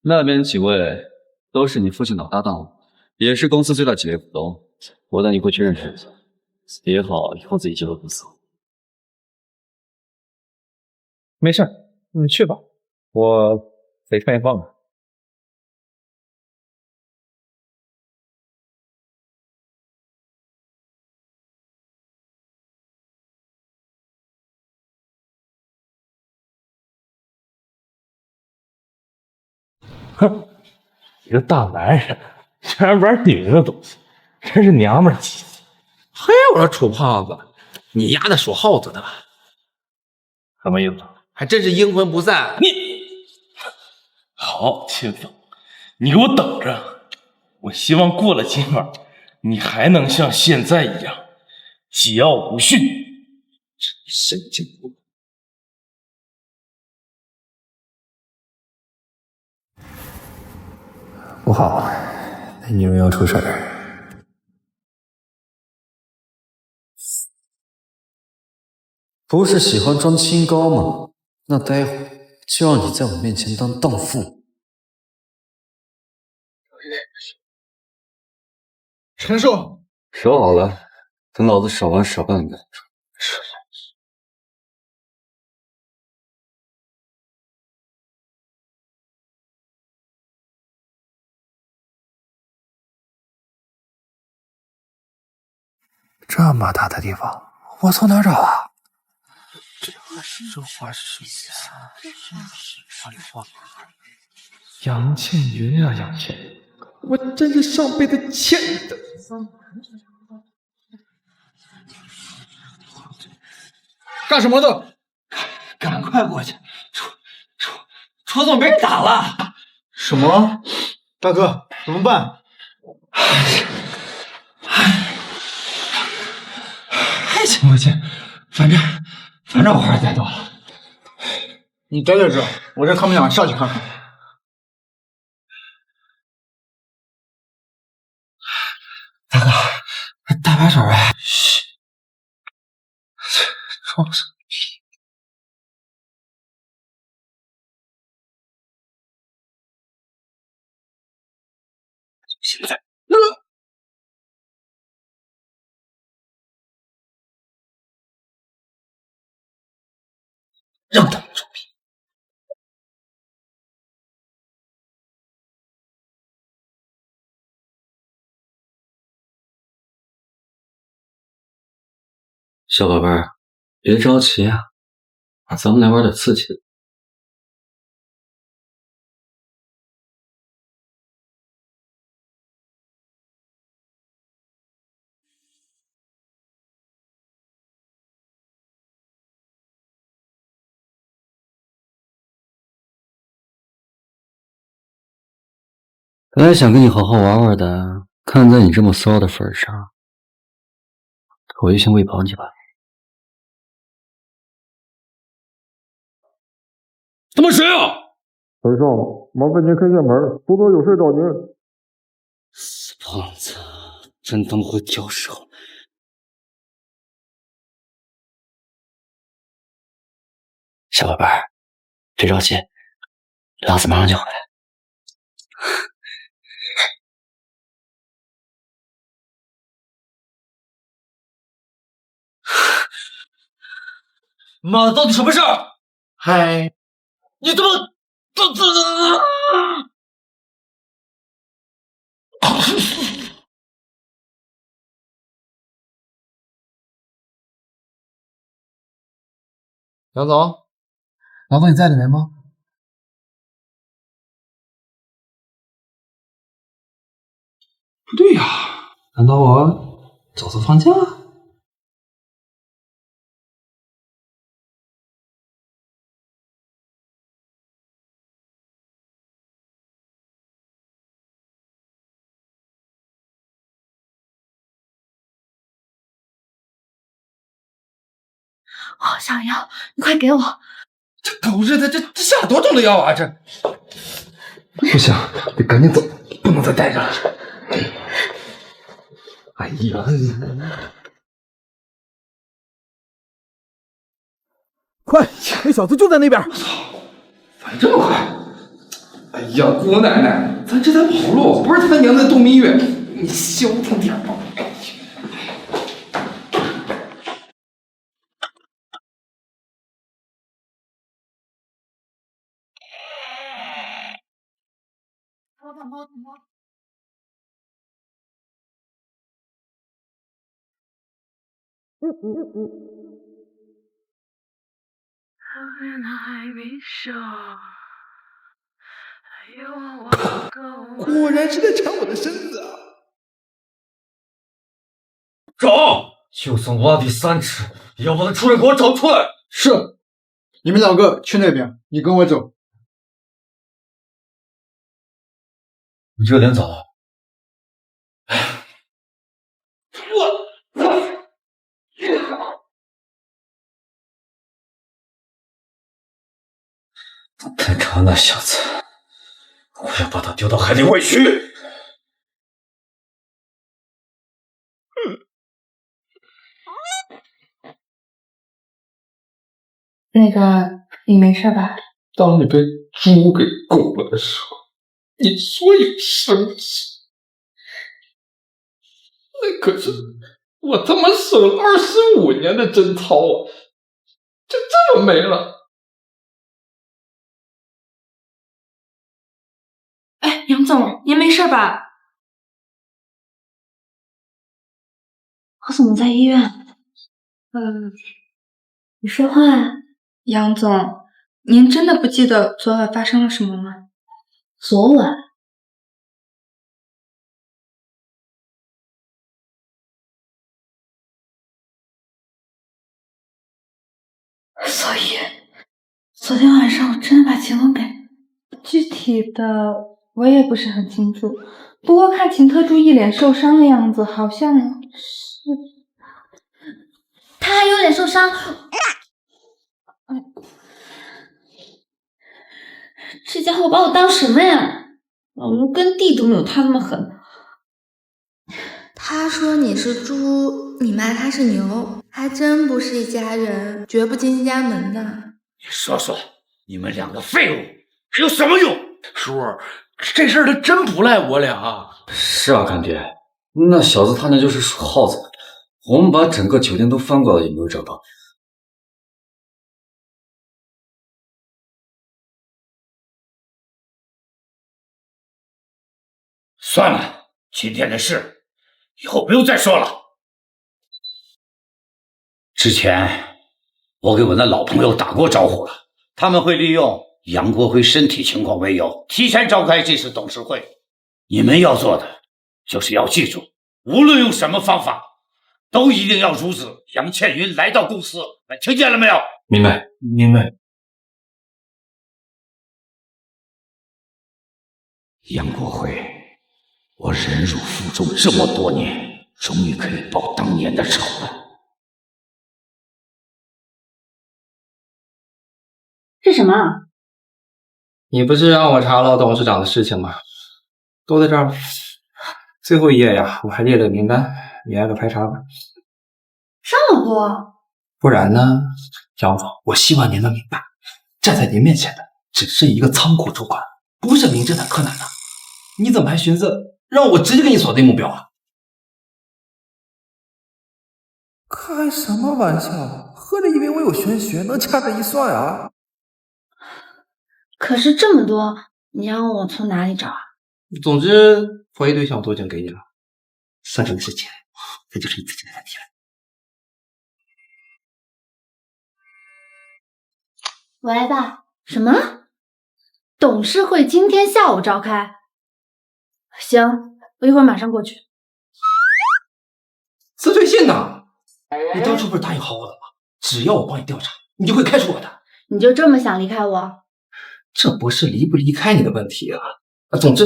那边几位都是你父亲老搭档，也是公司最大几位股东，我带你过去认识一下，也好以后自己接手公司。没事，你去吧，我贼开放啊。哼，一个大男人居然玩女人的东西，真是娘们唧唧。嘿，我说楚胖子，你丫的属耗子的吧？什么意思？还真是阴魂不散。你好，秦总，你给我等着！我希望过了今晚，你还能像现在一样桀骜无驯。真神经病！不好，那女人要出事儿。不是喜欢装清高吗？那待会儿就让你在我面前当荡妇。陈寿，手好了，等老子少玩少半个。这么大的地方，我从哪儿找啊？这话是什么意思？杨倩云啊，杨倩云，我真是上辈子欠你的。干什么的？赶快过去！楚总被人打了！什么？大哥，怎么办？还行不行？反正我还是带到了。你待在这，我让他们俩下去看看。大哥，搭把手呗。嘘，装什么逼？现在。让他们装逼！小宝贝儿，别着急啊，咱们来玩点刺激的。本来想跟你好好玩玩的，看在你这么骚的份上，我就先喂饱你吧。他妈谁啊？陈少，麻烦您开下门，多多有事找您。死胖子，真他妈会挑手！小宝贝儿，别着急，老子马上就回来。妈的，到底什么事儿？嗨，你怎么？杨总，杨总你在里面吗？不对呀，难道我早早放假？我好想要，你快给我！这狗日的，这下了多重的药啊！这不行，得赶紧走，不能再待着了。哎呀！快，那小子就在那边！反正这么快！哎呀，姑奶奶，咱这才跑路，不是他娘的度蜜月，你消停点吧！果然是在缠我的身子啊！找，就算挖地3尺，也要把他出来给我找出来。是，你们2个去那边，你跟我走。你这点早。太长那小子，我要把他丢到海里喂鱼。那个，你没事吧？当你被猪给拱了的时候，你说有生气？那可是我他妈省了25年的贞操啊！就这么没了？哎，杨总，您没事吧？我怎么在医院？你说话啊。杨总，您真的不记得昨晚发生了什么吗？昨晚？所以，昨天晚上我真的把秦风给……具体的我也不是很清楚，不过看秦特助一脸受伤的样子，好像是……他还有脸受伤？这家伙把我当什么呀？老奴跟弟都没有他那么狠。他说你是猪，你骂他是牛，还真不是一家人，绝不进家门的。你说说，你们2个废物有什么用？叔，这事儿他真不赖我俩。是啊，干爹，那小子他那就是属耗子的，我们把整个酒店都翻过了也没有找到。算了，今天的事以后不用再说了。之前我给我那老朋友打过招呼了，他们会利用杨国辉身体情况为由，提前召开这次董事会。你们要做的就是要记住，无论用什么方法，都一定要阻止杨倩云来到公司，听见了没有？明白，明白。杨国辉，我忍辱负重这么多年，终于可以报当年的仇了。是什么？你不是让我查老董事长的事情吗？都在这儿了。最后一页呀，我还列了名单，你挨个排查吧。这么多？不然呢？杨总，我希望您能明白，站在您面前的只是一个仓库主管，不是名侦探柯南呐。你怎么还寻思让我直接给你锁定目标啊？开什么玩笑？合着以为我有玄学能掐指一算啊？可是这么多，你让我从哪里找啊？总之，怀疑对象我都已经给你了，剩下的事情，这就是你自己的问题了。喂，爸，什么？董事会今天下午召开？行，我一会儿马上过去。辞退信呢？你当初不是答应好我的吗？只要我帮你调查，你就会开除我的。你就这么想离开我？这不是离不离开你的问题啊！总之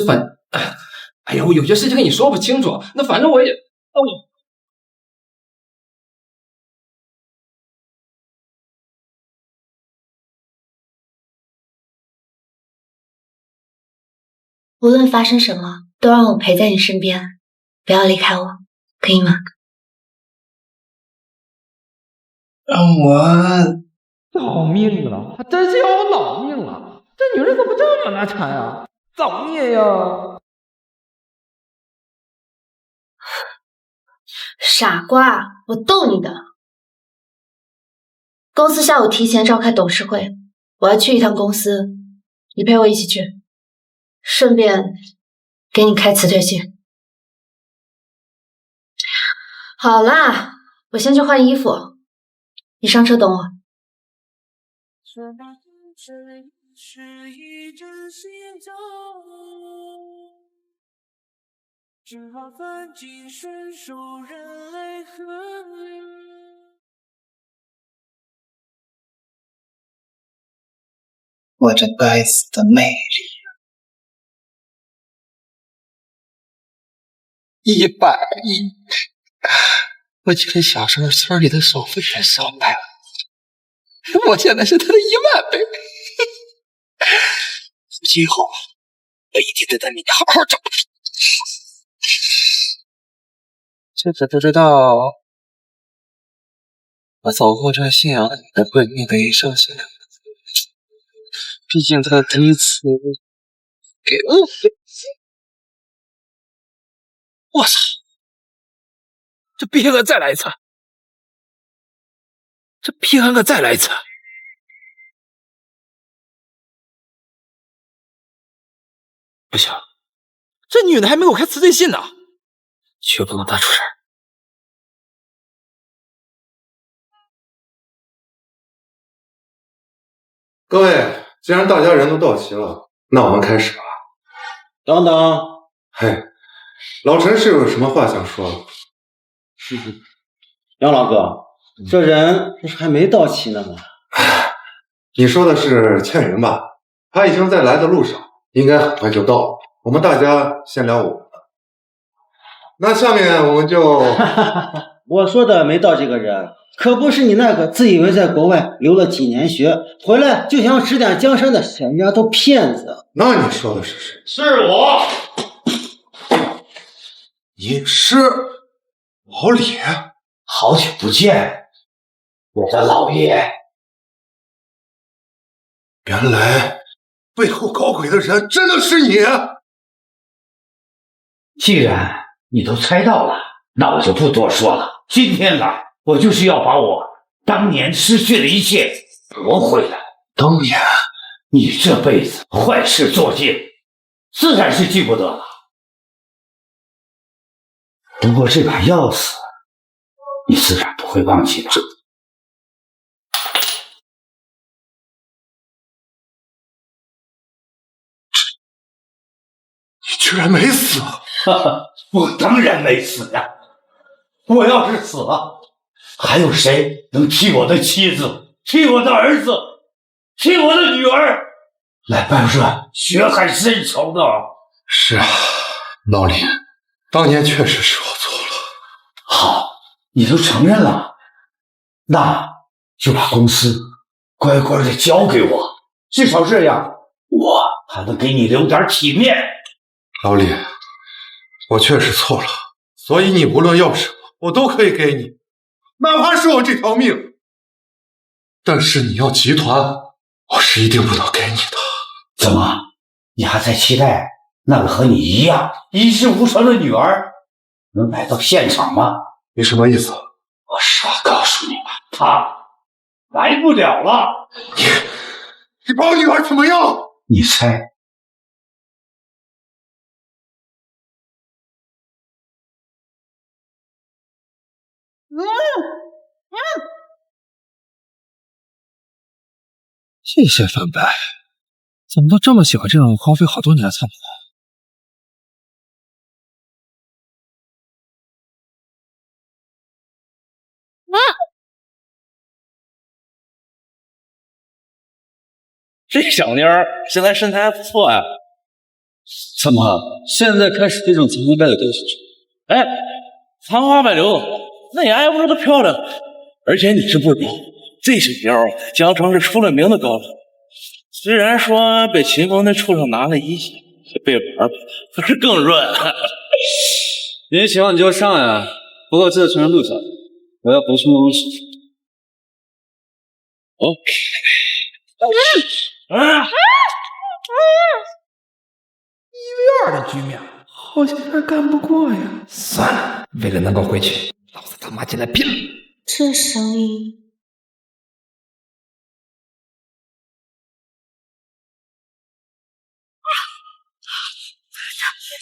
哎呀，我有些事情跟你说不清楚，那反正我也，无论发生什么，都让我陪在你身边，不要离开我，可以吗？让我要命了，还真是要我老命了！这女人怎么这么难缠啊？造孽呀！傻瓜，我逗你的。公司下午提前召开董事会，我要去一趟公司，你陪我一起去，顺便给你开辞退信。好啦，我先去换衣服，你上车等我。是一阵心动，只好翻进伸手人来合影。我这该死的魅力，100亿！我记得小时候村里的首富也上百了，我现在是他的10000倍。今后我一定得在你好好找。就是不知道我走过这信仰里的闺蜜的一生是两个字，毕竟她第一次给我飞信。我操！这逼哥再来一次！这逼哥再来一次！不行，这女的还没给我开辞退信呢，绝不能大出事儿。各位，既然大家人都到齐了，那我们开始吧。等等，嘿，老陈是有什么话想说？杨老哥，这人不是还没到齐呢吗？你说的是倩云吧？他已经在来的路上，应该很快就到了。我们大家先聊我们的。那下面我们就……我说的没到这个人，可不是你那个自以为在国外留了几年学，回来就想指点江山的沈丫头骗子。那你说的是谁？是我。你是老李？好久不见，我的老爷。原来背后搞鬼的人真的是你！既然你都猜到了，那我就不多说了。今天来，我就是要把我当年失去的一切夺回来。当年你这辈子坏事做尽，自然是记不得了。不过这把钥匙，你自然不会忘记吧？你居然没死！我当然没死呀！我要是死了，还有谁能替我的妻子、替我的儿子、替我的女儿来办算血海深仇呢？是啊，老李，当年确实是我错了。好，你都承认了，那就把公司乖乖的交给我，至少这样，我还能给你留点体面。老李，我确实错了，所以你无论要什么，我都可以给你，哪怕是我这条命。但是你要集团，我是一定不能给你的。怎么，你还在期待那个和你一样一事无成的女儿，能来到现场吗？你什么意思？我实话告诉你吧，她来不了了。你把我女儿怎么样？你猜？这些反派怎么都这么喜欢这种荒废好多年的餐厅？这小妞儿现在身材还不错呀。怎么现在开始这种残花败柳的事？哎，残花败柳，那也挨不住她漂亮。而且你知不知道，这小妞儿在江城是出了名的高冷。虽然说被秦风那畜生拿了一血，这背板可是更润。你喜欢你就上呀，不过这程路上我要补充东西。OK。1v2的局面，好像有点干不过呀。算了，为了能够回去，老子他妈进来拼了！这声音，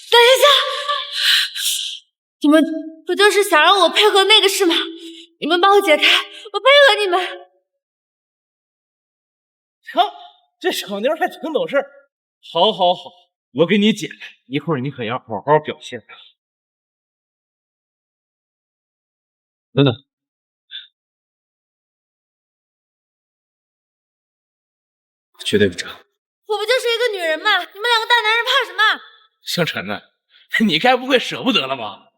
等一下，你们不就是想让我配合那个是吗？你们帮我解开，我配合你们。瞧，这小妞还挺懂事。好，我给你解开，一会儿你可要好好表现。等等，绝对不这样。我不就是一个女人吗？你们两个大男人怕什么？姓陈的，你该不会舍不得了吧？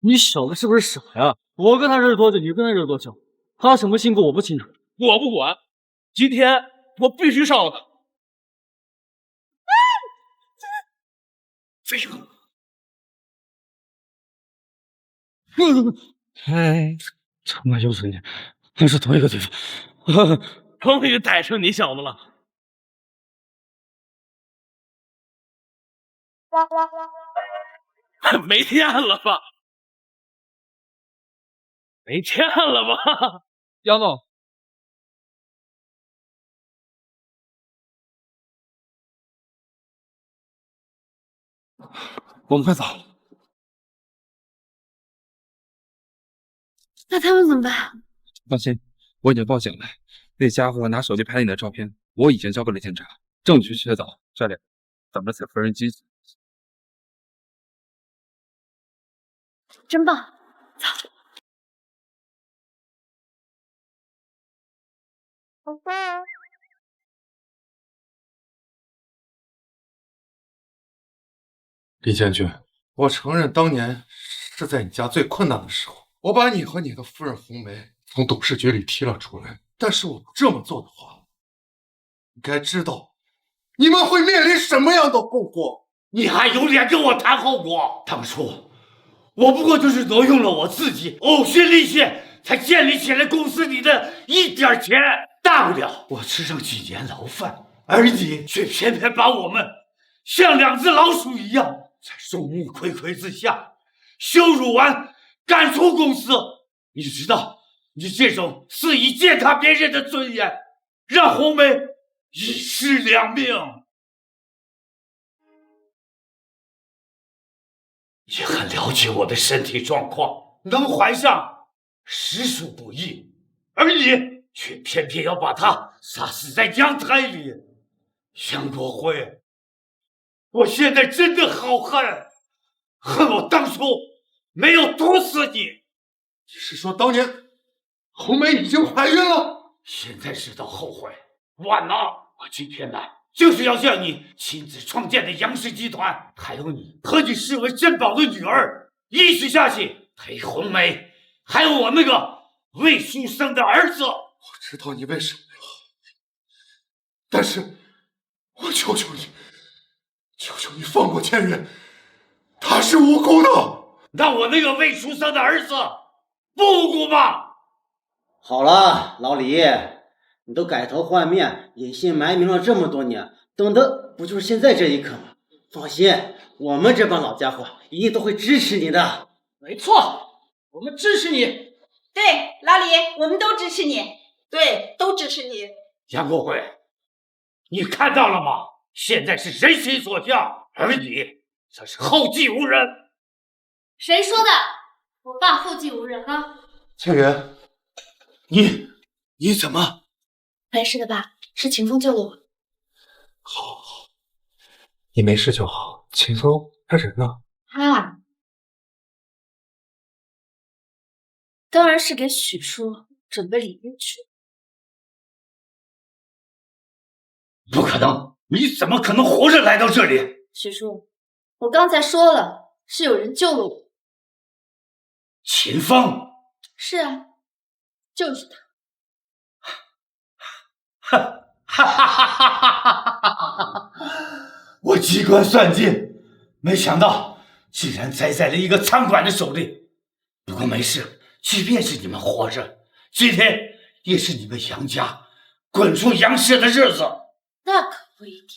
你小子是不是傻呀？我跟他认识多久，你跟他认识多久？他什么性格我不清楚。我不管，今天我必须上了他。废话。哎，他妈又是你，还是同一个地方。终于逮上你小子了。没电了吧？没电了吧？杨总，我们快走。那他们怎么办？放心，我已经报警了。那家伙拿手机拍了你的照片，我已经交给了警察，证据确凿。少爷，咱们再分人机。真棒，走。李建军，我承认当年是在你家最困难的时候，我把你和你的夫人红梅从董事局里踢了出来。但是我不这么做的话，你该知道你们会面临什么样的后果。你还有脸跟我谈后果？当初我不过就是挪用了我自己呕心沥血才建立起来公司里的一点钱，大不了我吃上几年牢饭，而你却偏偏把我们像两只老鼠一样，在众目睽睽之下羞辱完赶出公司。你知道，你这种肆意践踏别人的尊严，让红梅一尸两命。你很了解我的身体状况，能怀上实属不易，而你却偏偏要把她杀死在阳台里。杨国辉，我现在真的好恨我当初没有毒死你。你是说当年红梅已经怀孕了？现在知道后悔晚了。我今天来就是要向你亲自创建的杨氏集团，还有你和你视为珍宝的女儿，一起下去陪红梅，还有我那个未出生的儿子。我知道你为什么要，但是我求求你，求求你放过千云，他是无辜的。那我那个未出生的儿子不无辜吗？好了，老李，你都改头换面、隐姓埋名了这么多年，等的不就是现在这一刻吗？放心，我们这帮老家伙一定都会支持你的。没错，我们支持你。对，老李，我们都支持你。对，都支持你。杨国辉，你看到了吗？现在是人心所向，而你则是后继无人。谁说的？我爸后继无人啊！千源，你怎么？没事的，爸，是秦风救了我。好，你没事就好。秦风他人呢？他当然是给许叔准备礼物去。不可能！你怎么可能活着来到这里？许叔，我刚才说了，是有人救了我。秦风。是啊，就是他。哈哈哈哈哈！我机关算尽，没想到竟然栽在了一个餐馆的手里。不过没事，即便是你们活着，今天也是你们杨家滚出杨氏的日子。那可不一定。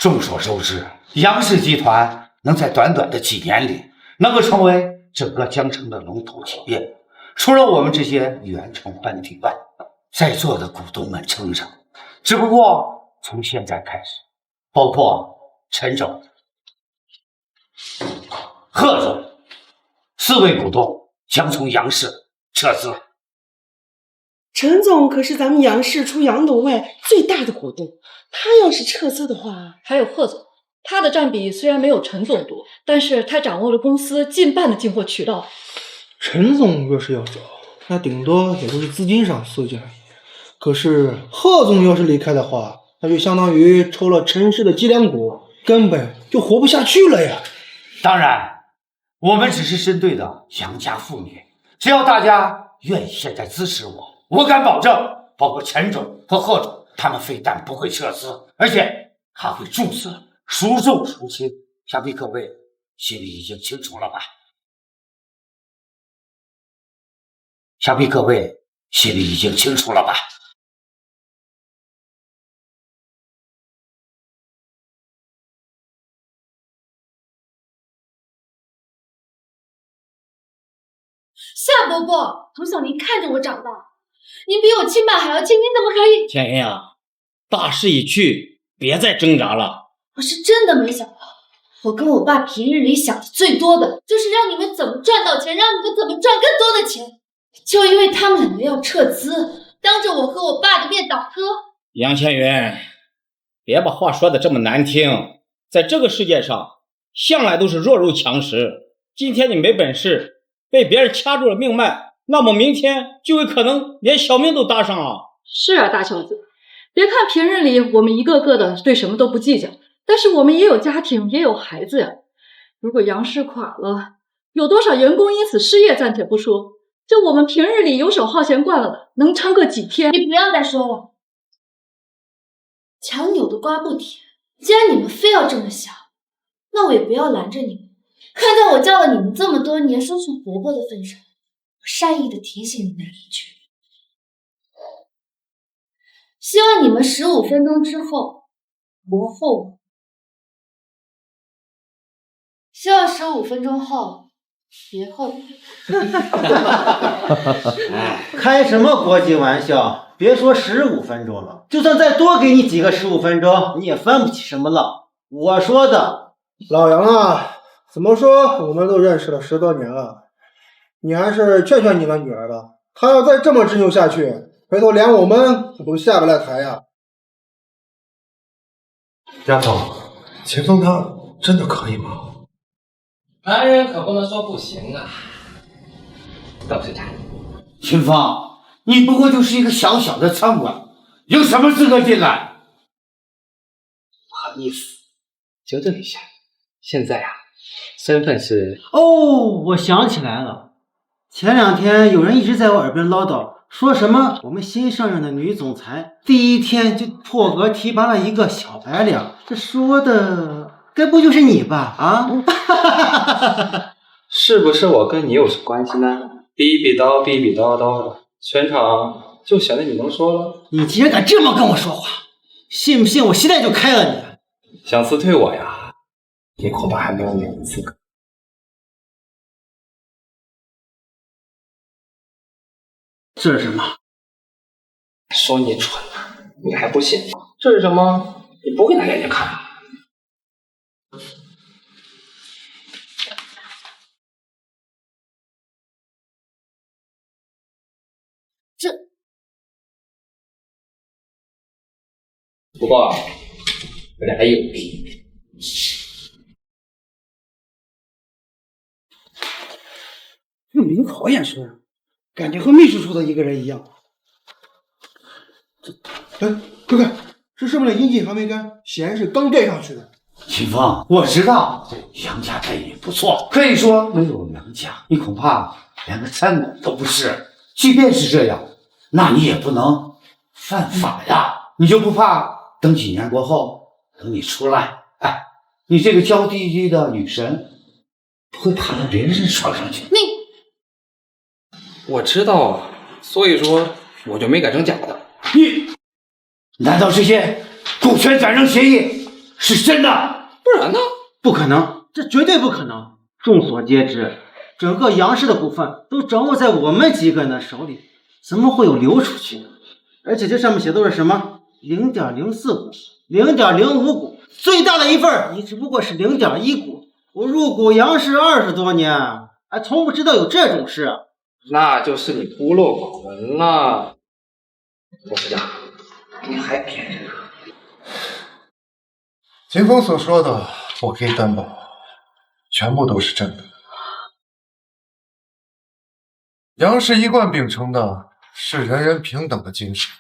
众所周知，杨氏集团能在短短的几年里能够成为整个江城的龙头企业，除了我们这些原创班底外，在座的股东们撑着。只不过从现在开始，包括陈总、贺总4位股东将从杨氏撤资。陈总可是咱们杨氏除杨董外最大的股东，他要是撤资的话，还有贺总，他的占比虽然没有陈总多，但是他掌握了公司近半的进货渠道。陈总若是要走，那顶多也就是资金上缩减而已。可是贺总要是离开的话，那就相当于抽了陈氏的脊梁骨，根本就活不下去了呀。当然，我们只是针对的杨家妇女，只要大家愿意现在支持我敢保证，包括陈总和贺总，他们非但不会撤资，而且还会重视孰重孰轻。想必各位心里已经清楚了吧？想必各位心里已经清楚了吧？夏伯伯，从小您看着我长大，您比我亲爸还要亲，您怎么可以？天云啊，大势已去，别再挣扎了。我是真的没想到，我跟我爸平日里想的最多的就是让你们怎么赚到钱，让你们怎么赚更多的钱。就因为他们两个要撤资，当着我和我爸的面倒戈。杨千云，别把话说的这么难听，在这个世界上，向来都是弱肉强食。今天你没本事，被别人掐住了命脉，那么明天就有可能连小命都搭上了。是啊，大小子，别看平日里我们一个个的对什么都不计较，但是我们也有家庭，也有孩子呀。如果杨氏垮了，有多少员工因此失业暂且不说，就我们平日里游手好闲惯了的，能撑个几天？你不要再说了，强扭的瓜不甜。既然你们非要这么想，那我也不要拦着你们。看在我教了你们这么多年叔叔伯伯的份上，我善意的提醒你们一句，希望你们15分钟之后不后悔。希望15分钟后别后悔。开什么国际玩笑？别说15分钟了，就算再多给你几个15分钟，你也翻不起什么浪。我说的，老杨啊，怎么说我们都认识了10多年了，你还是劝劝你的女儿吧，她要再这么执拗下去，回头连我们都下不来台呀。杨总，秦风他真的可以吗？男人可不能说不行啊，董事长。秦风，你不过就是一个小小的餐馆，有什么资格进来？不好意思，纠正一下，现在啊，身份是……哦，我想起来了，前2天有人一直在我耳边唠叨，说什么我们新上任的女总裁第1天就破格提拔了一个小白领，这说的该不就是你吧？啊？是不是我跟你有什么关系呢？逼逼叨逼逼叨叨的，全场就显得你能说了。你竟然敢这么跟我说话，信不信我现在就开了你？想辞退我呀？你恐怕还没有那个资格。这是什么？说你蠢呢，你还不信？这是什么？你不会拿眼睛看吧？这不过我这还有弊。这领导眼神，感觉和秘书处的一个人一样。哎，快看，这上面的印记还没干，显然是刚盖上去的。秦风，我知道杨家待遇不错，可以说没有杨家，你恐怕连个参谋都不是。即便是这样，那你也不能犯法呀！你就不怕等几年过后，等你出来，哎，你这个娇滴滴的女神，不会爬到别人床上去？我知道啊，所以说我就没敢扔假的。难道这些股权转让协议是真的？不然呢？不可能，这绝对不可能。众所皆知，整个杨氏的股份都掌握在我们几个人的手里，怎么会有流出去呢？而且这上面写的是什么？0.04股、0.05股，最大的一份也只不过是0.1股。我入股杨氏20多年，还从不知道有这种事。那就是你孤陋寡闻了。董事长，你还骗人？秦风所说的，我可以担保，全部都是真的。杨氏一贯秉承的是人人平等的精神，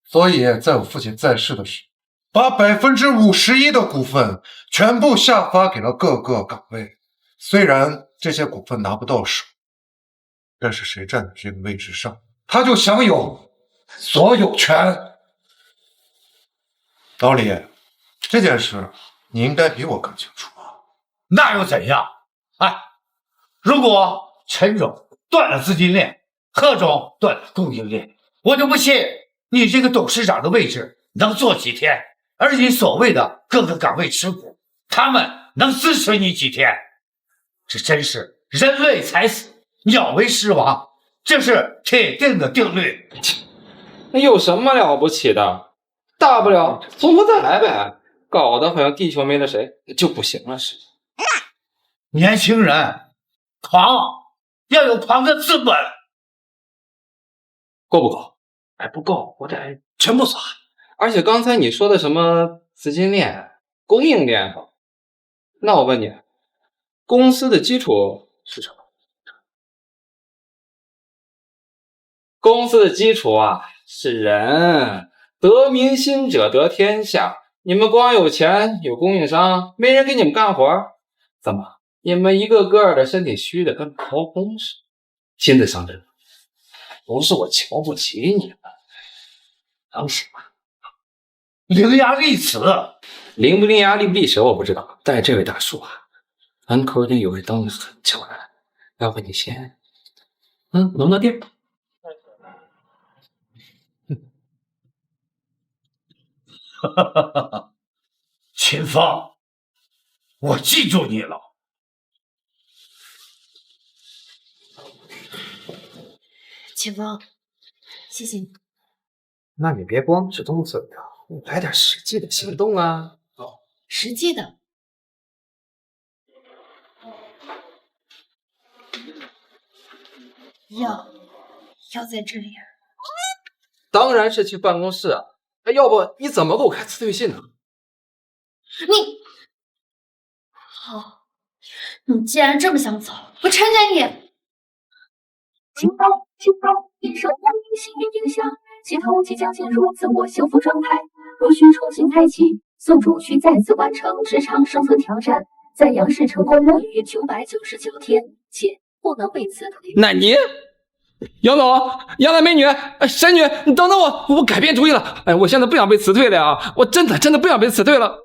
所以在我父亲在世的时候，把51%的股份全部下发给了各个岗位。虽然这些股份拿不到手，但是谁站在这个位置上，他就享有所有权。老李，这件事你应该比我更清楚啊。那又怎样？哎，如果陈总断了资金链，贺总断了供应链，我就不信你这个董事长的位置能做几天，而你所谓的各个岗位持股，他们能支持你几天？这真是人为财死，鸟为食亡，这是铁定的定律。那有什么了不起的？大不了从头再来呗，搞得好像地球没了谁就不行了似的。年轻人，狂要有狂的资本。够不够？哎，不够，我得全部撒。而且刚才你说的什么资金链、供应链，那我问你，公司的基础是什么？公司的基础啊是人，得民心者得天下。你们光有钱有供应商，没人给你们干活，怎么？你们一个个的身体虚的跟刨工似的。亲自上阵，不是我瞧不起你们，当什么？伶牙俐齿，伶不伶牙俐不俐齿我不知道，但是这位大叔啊，门口已经有人等得很久了，要不你先挪挪地儿。秦风，我记住你了。秦风，谢谢你。那你别光是动嘴的，你来点实际的行动啊！实际的。要在这里啊？当然是去办公室啊！哎，要不你怎么给我开辞退信呢？你好，你既然这么想走，我成全你。情报，已受光阴幸运影响，系统即将进入自我修复状态。若需重新开启，宿主需再次完成职场生存挑战，在杨氏成功了于999天，且不能被辞退。那你，杨总、杨大美女、神女，你等等我改变主意了。哎，我现在不想被辞退了呀，我真的不想被辞退了。